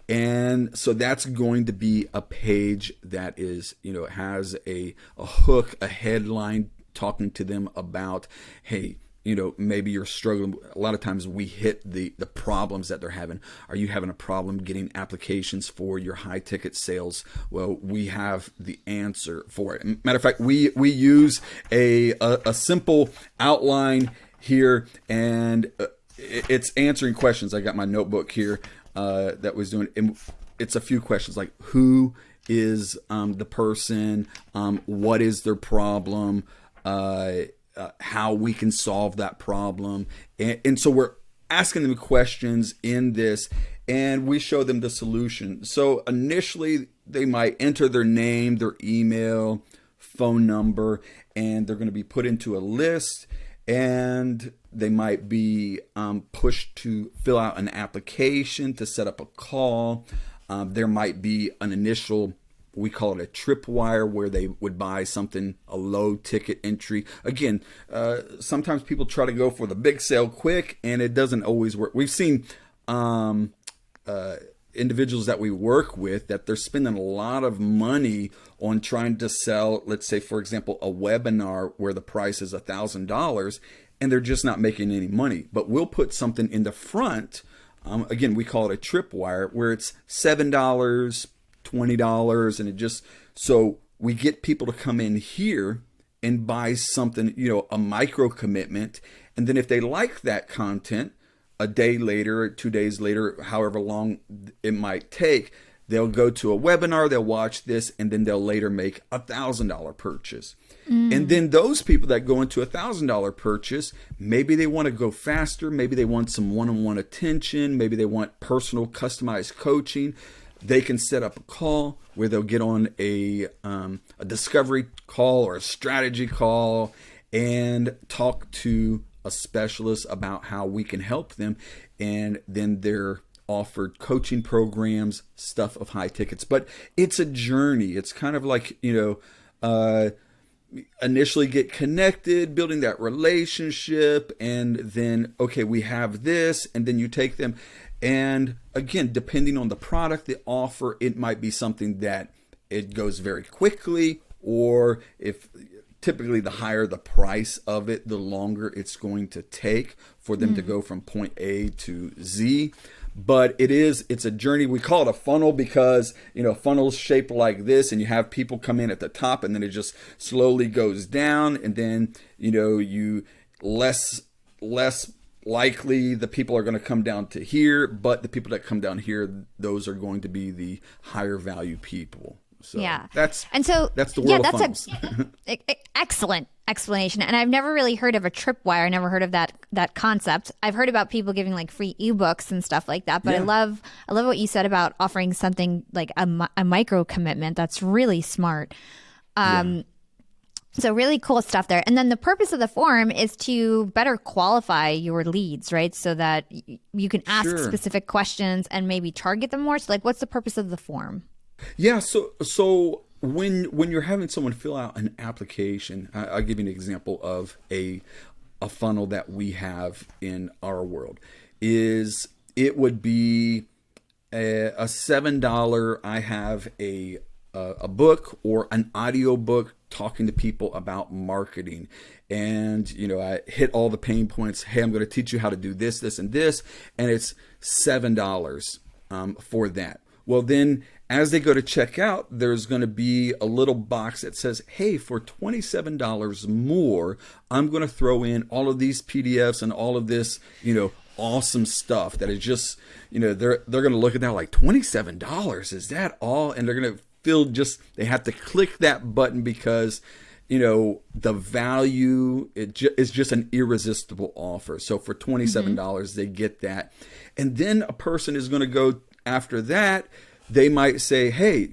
Speaker 2: And so that's going to be a page that is, has a hook, a headline talking to them about, hey, maybe you're struggling. A lot of times we hit the problems that they're having. Are you having a problem getting applications for your high ticket sales? Well, we have the answer for it. Matter of fact, we use a simple outline here, and it's answering questions. I got my notebook here. That was doing, and it's a few questions like, who is the person, what is their problem, how we can solve that problem, and so we're asking them questions in this, and we show them the solution. So initially they might enter their name, their email, phone number, and they're going to be put into a list, and they might be pushed to fill out an application to set up a call. There might be an initial, we call it a tripwire, where they would buy something, a low ticket entry. Again, sometimes people try to go for the big sale quick, and it doesn't always work. We've seen individuals that we work with that they're spending a lot of money on trying to sell, let's say, for example, a webinar where the price is $1,000, and they're just not making any money. But we'll put something in the front. Again, we call it a tripwire, where it's $7, $20, and it just, so we get people to come in here and buy something, a micro commitment. And then if they like that content, a day later, 2 days later, however long it might take, they'll go to a webinar, they'll watch this, and then they'll later make $1,000 purchase. And then those people that go into $1,000 purchase, maybe they want to go faster, maybe they want some one-on-one attention, maybe they want personal customized coaching. They can set up a call where they'll get on a discovery call or a strategy call and talk to a specialist about how we can help them. And then they're offered coaching programs, stuff of high tickets. But it's a journey. It's kind of like, initially get connected, building that relationship, and then, okay, we have this, and then you take them. And again, depending on the product, the offer, it might be something that it goes very quickly, or if typically the higher the price of it, the longer it's going to take for them to go from point A to Z. But it's a journey. We call it a funnel because, funnels shaped like this, and you have people come in at the top, and then it just slowly goes down. And then, you less likely the people are going to come down to here, but the people that come down here, those are going to be the higher value people. So
Speaker 1: yeah,
Speaker 2: that's the world of funnels.
Speaker 1: Excellent explanation. And I've never really heard of a tripwire. I never heard of that concept. I've heard about people giving like free ebooks and stuff like that. But
Speaker 2: Yeah.
Speaker 1: I love what you said about offering something like a micro commitment. That's really smart. So really cool stuff there. And then the purpose of the forum is to better qualify your leads, right? So that you can ask
Speaker 2: Sure.
Speaker 1: specific questions and maybe target them more. So like, what's the purpose of the forum?
Speaker 2: Yeah, so when you're having someone fill out an application, I'll give you an example of a funnel that we have in our world. Is it would be a $7. I have a book or an audio book talking to people about marketing. And, I hit all the pain points. Hey, I'm going to teach you how to do this, this, and this. And it's $7 for that. Well, then as they go to check out, there's going to be a little box that says, hey, for $27 more, I'm going to throw in all of these PDFs and all of this, awesome stuff that is just, they're going to look at that like $27. Is that all? And they're going to they have to click that button because, the value is just an irresistible offer. So for $27, they get that. And then a person is going to go after that. They might say, hey,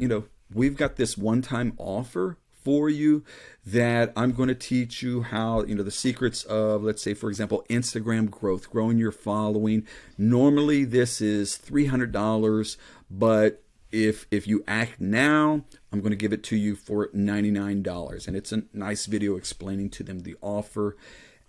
Speaker 2: we've got this one-time offer for you that I'm going to teach you how, the secrets of, let's say, for example, Instagram growth, growing your following. Normally this is $300, but if you act now, I'm going to give it to you for $99. And it's a nice video explaining to them the offer.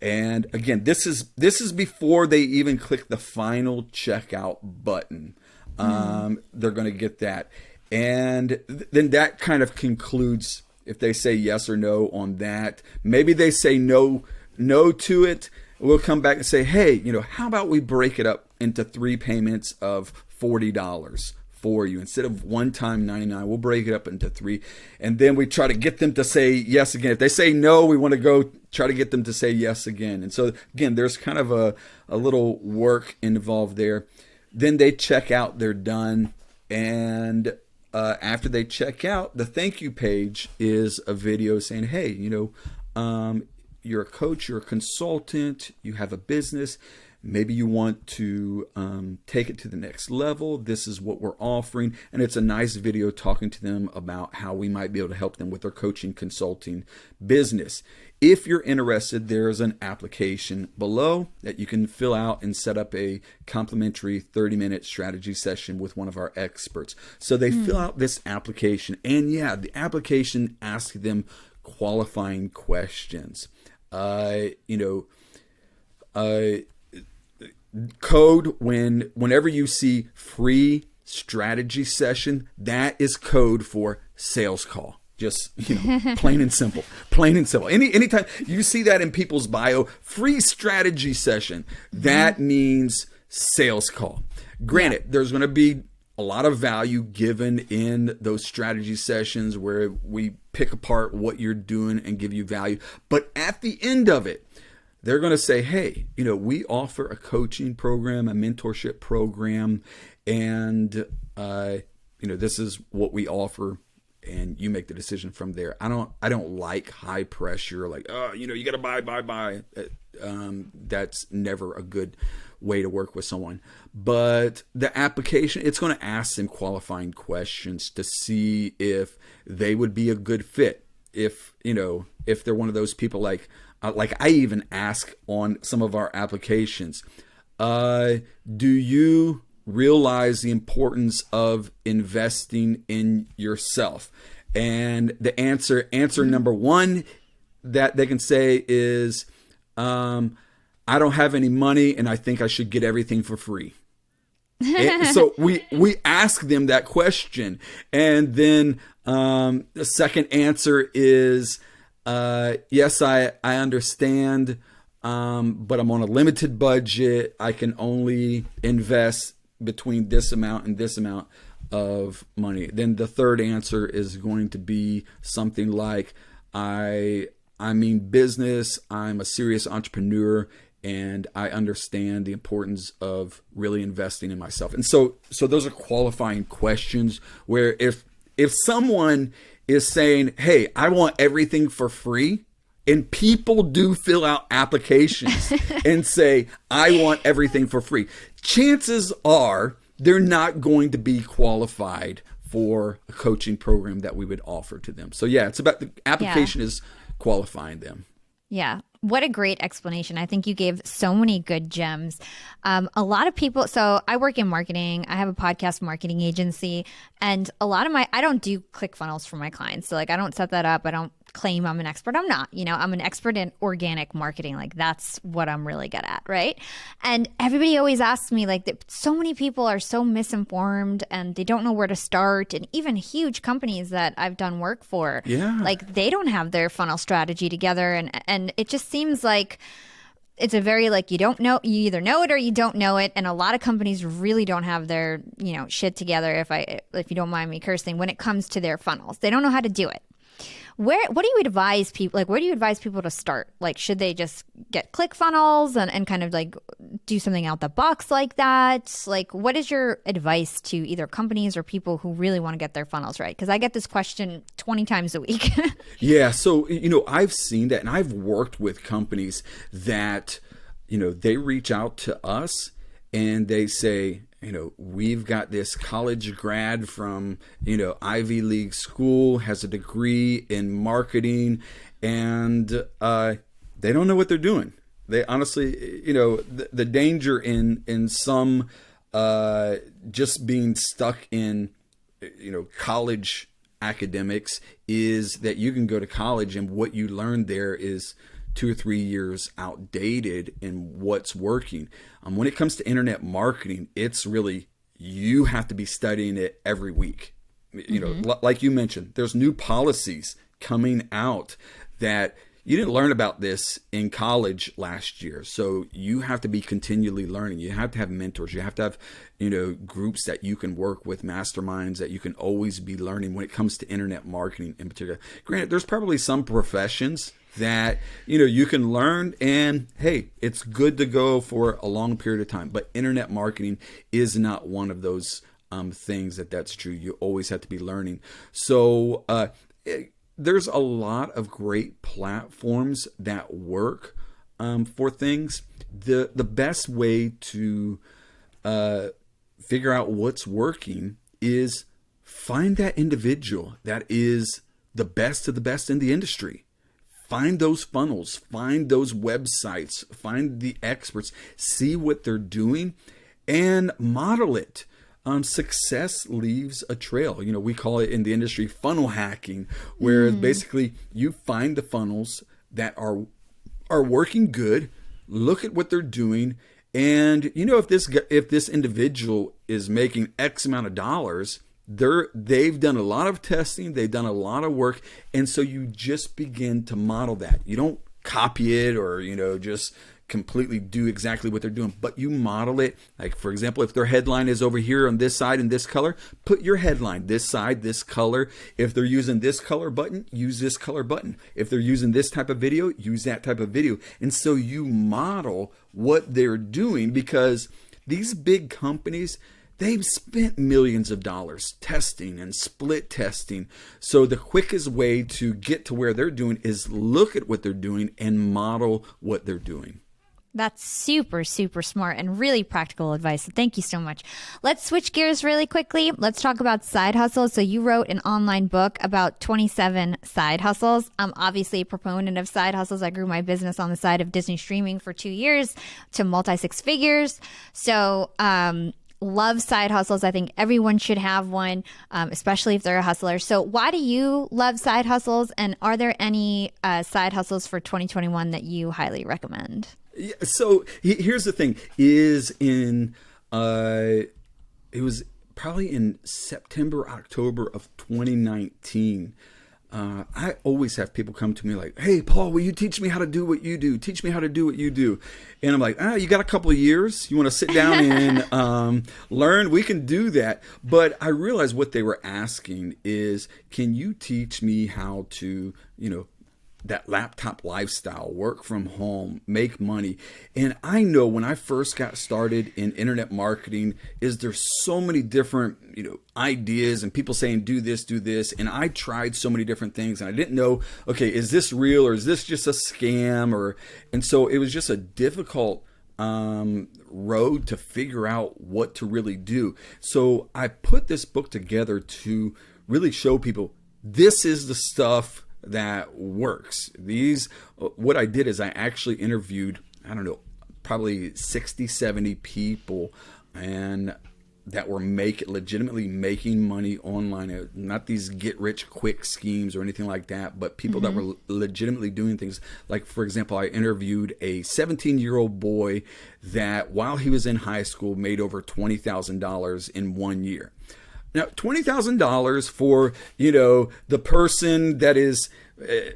Speaker 2: And again, this is before they even click the final checkout button. They're going to get that. And then that kind of concludes if they say yes or no on that. Maybe they say no to it. We'll come back and say, hey, how about we break it up into 3 payments of $40 for you instead of one time $99. We'll break it up into 3. And then we try to get them to say yes again. If they say no, we want to go try to get them to say yes again. And so again, there's kind of a little work involved there. Then they check out, they're done. And after they check out, the thank you page is a video saying, hey, you're a coach, you're a consultant, you have a business. Maybe you want to take it to the next level. This is what we're offering. And it's a nice video talking to them about how we might be able to help them with their coaching consulting business. If you're interested, there's an application below that you can fill out and set up a complimentary 30-minute strategy session with one of our experts. So they fill out this application. And yeah, the application asks them qualifying questions. Code whenever you see free strategy session, that is code for sales call. Just, plain and simple. Anytime you see that in people's bio, free strategy session, that means sales call. Granted, there's going to be a lot of value given in those strategy sessions where we pick apart what you're doing and give you value. But at the end of it, they're going to say, hey, we offer a coaching program, a mentorship program, and, this is what we offer. And you make the decision from there. I don't like high pressure, like, you got to buy. That's never a good way to work with someone. But the application, it's going to ask them qualifying questions to see if they would be a good fit. If they're one of those people like I even ask on some of our applications, do you realize the importance of investing in yourself? And the answer number 1 that they can say is, I don't have any money and I think I should get everything for free. So we ask them that question. And then the second answer is, yes, I understand, but I'm on a limited budget. I can only invest between this amount and this amount of money. Then the third answer is going to be something like, I mean business, I'm a serious entrepreneur, and I understand the importance of really investing in myself. And so those are qualifying questions where if someone is saying, hey, I want everything for free, and people do fill out applications and say, I want everything for free, chances are they're not going to be qualified for a coaching program that we would offer to them. So yeah, it's about the application is qualifying them.
Speaker 1: Yeah. What a great explanation. I think you gave so many good gems. A lot of people, so I work in marketing. I have a podcast marketing agency, and a lot of I don't do ClickFunnels for my clients. So I don't set that up. I don't claim I'm an expert. I'm not, I'm an expert in organic marketing. Like that's what I'm really good at. Right. And everybody always asks me like so many people are so misinformed and they don't know where to start. And even huge companies that I've done work for, like they don't have their funnel strategy together. And it just seems like it's a very like you either know it or you don't know it. And a lot of companies really don't have their, shit together, if you don't mind me cursing, when it comes to their funnels. They don't know how to do it. What do you advise people? Like, where do you advise people to start? Like, should they just get ClickFunnels and kind of like do something out the box like that? Like, what is your advice to either companies or people who really want to get their funnels right? Because I get this question 20 times a week.
Speaker 2: Yeah. So, I've seen that and I've worked with companies that, they reach out to us and they say, we've got this college grad from, Ivy League school, has a degree in marketing, and they don't know what they're doing. They honestly, the danger in some just being stuck in, college academics is that you can go to college and what you learned there is 2 or 3 years outdated in what's working. When it comes to internet marketing, it's really, you have to be studying it every week. Like you mentioned, there's new policies coming out that you didn't learn about this in college last year. So you have to be continually learning. You have to have mentors. You have to have, groups that you can work with, masterminds that you can always be learning when it comes to internet marketing in particular. Granted, there's probably some professions that, you can learn and hey, it's good to go for a long period of time. But internet marketing is not one of those things that's true. You always have to be learning. So there's a lot of great platforms that work for things. The best way to figure out what's working is find that individual that is the best of the best in the industry. Find those funnels, find those websites, find the experts, see what they're doing and model it. Success leaves a trail. We call it in the industry funnel hacking, where basically you find the funnels that are working good, look at what they're doing, and if this individual is making X amount of dollars, they've done a lot of testing, they've done a lot of work, and so you just begin to model that. You don't copy it or just completely do exactly what they're doing, but you model it. Like, for example, if their headline is over here on this side in this color, put your headline this side, this color. If they're using this color button, use this color button. If they're using this type of video, use that type of video. And so you model what they're doing, because these big companies, they've spent millions of dollars testing and split testing. So the quickest way to get to where they're doing is look at what they're doing and model what they're doing.
Speaker 1: That's super, super smart and really practical advice. So thank you so much. Let's switch gears really quickly. Let's talk about side hustles. So you wrote an online book about 27 side hustles. I'm obviously a proponent of side hustles. I grew my business on the side of Disney streaming for 2 years to multi-six figures. So, love side hustles. I think everyone should have one, especially if they're a hustler. So why do you love side hustles? And are there any side hustles for 2021 that you highly recommend?
Speaker 2: Yeah, so here's the thing is it was probably in September, October of 2019. I always have people come to me like, hey, Paul, will you teach me how to do what you do? Teach me how to do what you do. And I'm like, you got a couple of years? You want to sit down and learn? We can do that. But I realized what they were asking is, can you teach me how to, that laptop lifestyle, work from home, make money? And I know when I first got started in internet marketing, there's so many different, ideas and people saying, do this. And I tried so many different things and I didn't know, okay, is this real or is this just a scam? And so it was just a difficult road to figure out what to really do. So I put this book together to really show people this is the stuff that works. What I did is I actually interviewed, probably 60, 70 people, and that were legitimately making money online, not these get rich quick schemes or anything like that, but people that were legitimately doing things. Like, for example, I interviewed a 17-year-old boy that while he was in high school made over $20,000 in 1 year. Now, $20,000 for, the person that is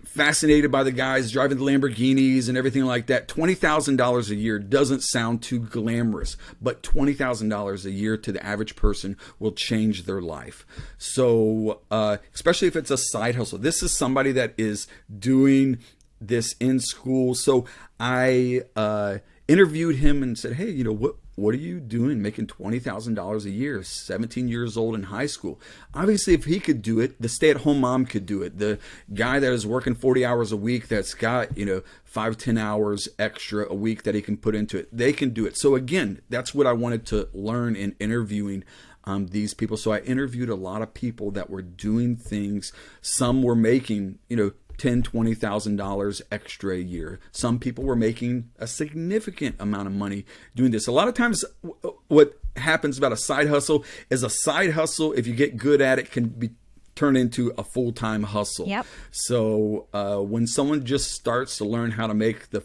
Speaker 2: fascinated by the guys driving the Lamborghinis and everything like that. $20,000 a year doesn't sound too glamorous, but $20,000 a year to the average person will change their life. So, especially if it's a side hustle. This is somebody that is doing this in school. So I interviewed him and said, hey, what are you doing making $20,000 a year, 17 years old in high school? Obviously, if he could do it, the stay-at-home mom could do it. The guy that is working 40 hours a week that's got, 5-10 hours extra a week that he can put into it, they can do it. So again, that's what I wanted to learn in interviewing these people. So I interviewed a lot of people that were doing things. Some were making, $10,000, $20,000 extra a year. Some people were making a significant amount of money doing this. A lot of times what happens about a side hustle is a side hustle, if you get good at it, can be turned into a full-time hustle.
Speaker 1: Yep.
Speaker 2: So when someone just starts to learn how to make the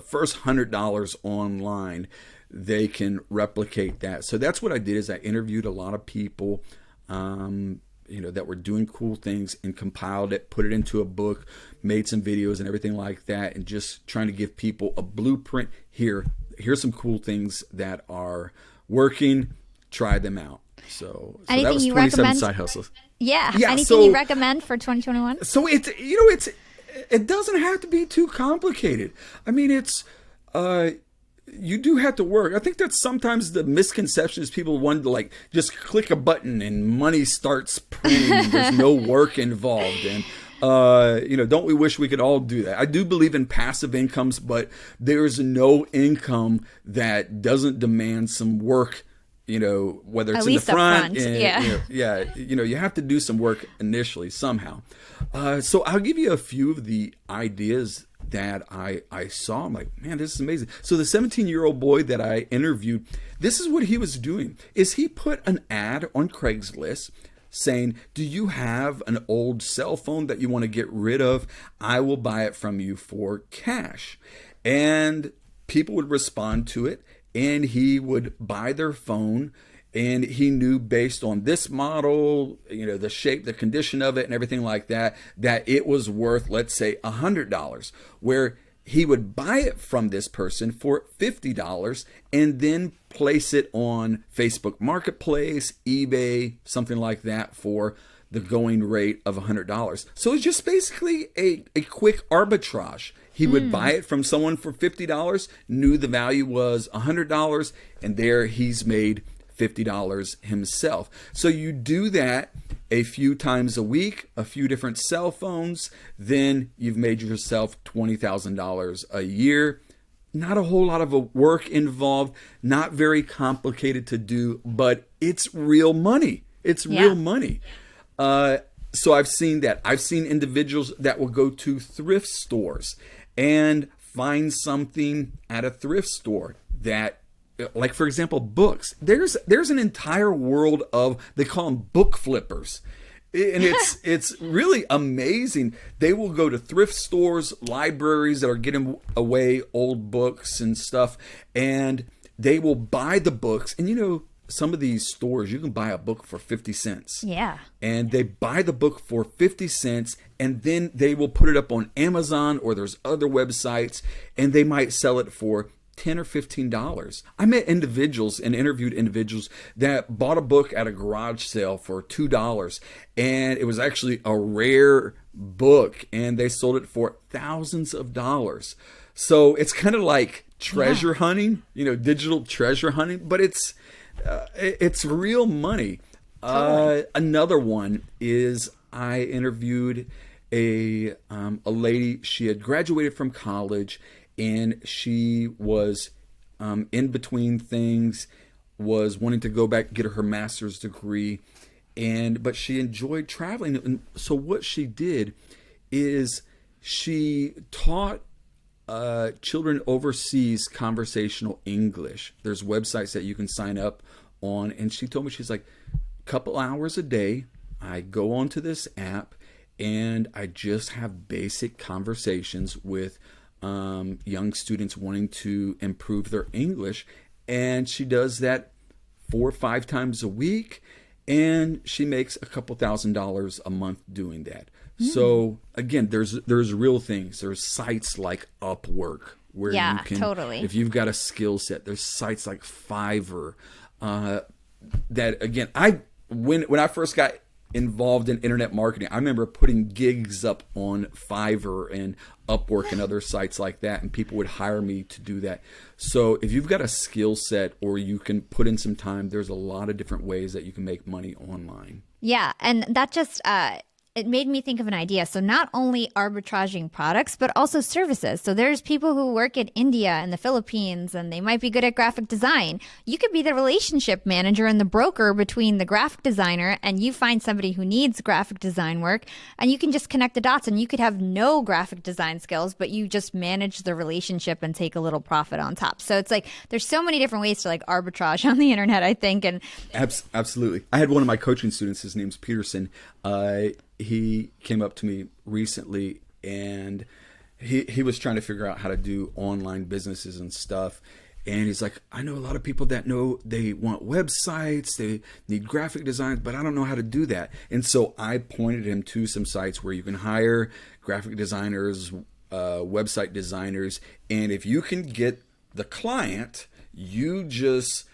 Speaker 2: first $100 online, they can replicate that. So that's what I did, is I interviewed a lot of people that were doing cool things and compiled it, put it into a book, made some videos and everything like that, and just trying to give people a blueprint. Here's some cool things that are working. Try them out. So that was 27 side hustles.
Speaker 1: Yeah. Anything you recommend for 2021?
Speaker 2: So it doesn't have to be too complicated. I mean, you do have to work. I think that's sometimes the misconception is people want to just click a button and money starts printing and there's no work involved. And, don't we wish we could all do that? I do believe in passive incomes, but there's no income that doesn't demand some work, whether it's in the front. You have to do some work initially somehow. So I'll give you a few of the ideas that I saw. I'm like, man, this is amazing. So the 17-year-old boy that I interviewed, this is what he was doing, is he put an ad on Craigslist saying, do you have an old cell phone that you want to get rid of? I will buy it from you for cash. And people would respond to it, and he would buy their phone. And he knew, based on this model, the shape, the condition of it and everything like that, that it was worth, let's say, $100, where he would buy it from this person for $50 and then place it on Facebook Marketplace, eBay, something like that, for the going rate of $100. So it's just basically a quick arbitrage. He would buy it from someone for $50, knew the value was $100, and there he's made $50 himself. So you do that a few times a week, a few different cell phones, then you've made yourself $20,000 a year. Not a whole lot of work involved, not very complicated to do, but it's real money. It's real money. So I've seen that. I've seen individuals that will go to thrift stores and find something at a thrift store that, like, for example, books. There's an entire world of, they call them book flippers. And it's really amazing. They will go to thrift stores, libraries that are getting away old books and stuff, and they will buy the books. And some of these stores, you can buy a book for 50 cents. Yeah. And they buy the book for 50 cents, and then they will put it up on Amazon, or there's other websites, and they might sell it for $10 or $15. I met individuals and interviewed individuals that bought a book at a garage sale for $2, and it was actually a rare book, and they sold it for thousands of dollars. So it's kind of like treasure hunting, digital treasure hunting, but it's real money. Totally. Another one is, I interviewed a lady. She had graduated from college, and she was in between things, was wanting to go back, get her master's degree, but she enjoyed traveling. And so what she did is she taught children overseas conversational English. There's websites that you can sign up on, and she told me, she's like, couple hours a day, I go onto this app and I just have basic conversations with young students wanting to improve their English. And she does that 4 or 5 times a week, and she makes a couple $1,000s a month doing that. So again, there's real things. There's sites like Upwork where you can,
Speaker 1: totally.
Speaker 2: if you've got a skill set, there's sites like Fiverr. That again, when I first got involved in internet marketing, I remember putting gigs up on Fiverr and Upwork and other sites like that, and people would hire me to do that. So if you've got a skill set or you can put in some time, there's a lot of different ways that you can make money online.
Speaker 1: Yeah, and that just it made me think of an idea. So not only arbitraging products, but also services. So there's people who work in India and the Philippines, and they might be good at graphic design. You could be the relationship manager and the broker between the graphic designer, and you find somebody who needs graphic design work, and you can just connect the dots, and you could have no graphic design skills, but you just manage the relationship and take a little profit on top. So it's like there's so many different ways to like arbitrage on the internet, I think. And
Speaker 2: absolutely. I had one of my coaching students, his name's Peterson. He came up to me recently, and he was trying to figure out how to do online businesses and stuff. And he's like, I know a lot of people that know they want websites, they need graphic designs, but I don't know how to do that. And so I pointed him to some sites where you can hire graphic designers, website designers. And if you can get the client, you just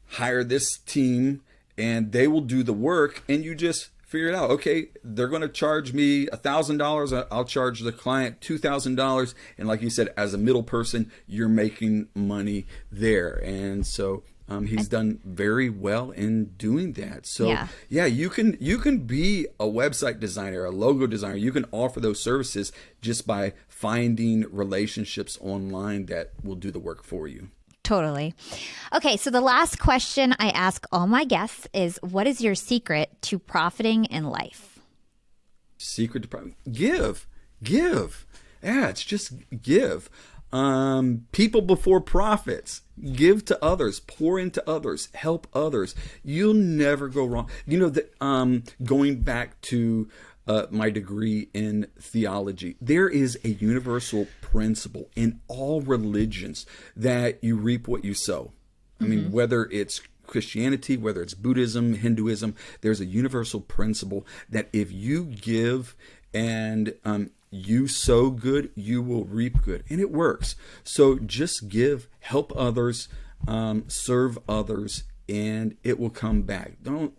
Speaker 2: hire this team and they will do the work, and you just figure it out. Okay, they're going to charge me $1,000. I'll charge the client $2,000. And like you said, as a middle person, you're making money there. And so he's done very well in doing that. So yeah, you can be a website designer, a logo designer. You can offer those services just by finding relationships online that will do the work for you.
Speaker 1: Totally. Okay, so the last question I ask all my guests is, what is your secret to profiting in life?
Speaker 2: Secret to profiting? Give. Yeah, it's just give. People before profits. Give to others. Pour into others. Help others. You'll never go wrong. You know, going back to my degree in theology, there is a universal principle in all religions that you reap what you sow. I mean, whether it's Christianity, whether it's Buddhism, Hinduism, there's a universal principle that if you give and you sow good, you will reap good. And it works. So just give, help others, serve others, and it will come back. Don't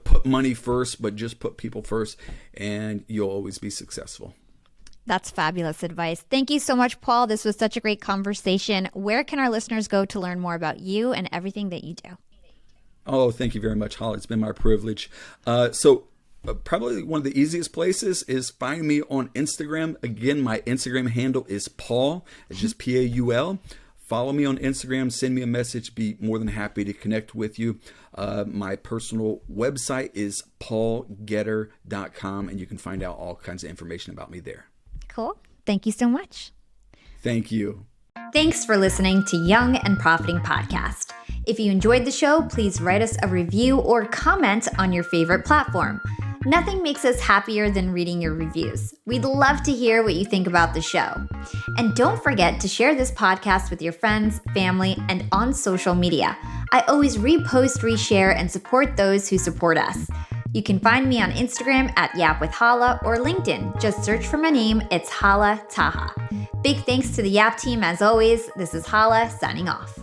Speaker 2: put money first, but just put people first, and you'll always be successful.
Speaker 1: That's fabulous advice. Thank you so much, Paul. This was such a great conversation. Where can our listeners go to learn more about you and everything that you do?
Speaker 2: Oh, thank you very much, Hala. It's been my privilege. Probably one of the easiest places is find me on Instagram. Again, my Instagram handle is Paul. It's just Paul. Follow me on Instagram, send me a message, be more than happy to connect with you. My personal website is paulgetter.com, and you can find out all kinds of information about me there.
Speaker 1: Cool. Thank you so much.
Speaker 2: Thank you.
Speaker 1: Thanks for listening to Young and Profiting Podcast. If you enjoyed the show, please write us a review or comment on your favorite platform. Nothing makes us happier than reading your reviews. We'd love to hear what you think about the show. And don't forget to share this podcast with your friends, family, and on social media. I always repost, reshare, and support those who support us. You can find me on Instagram at Yap with Hala or LinkedIn. Just search for my name. It's Hala Taha. Big thanks to the Yap team as always. This is Hala signing off.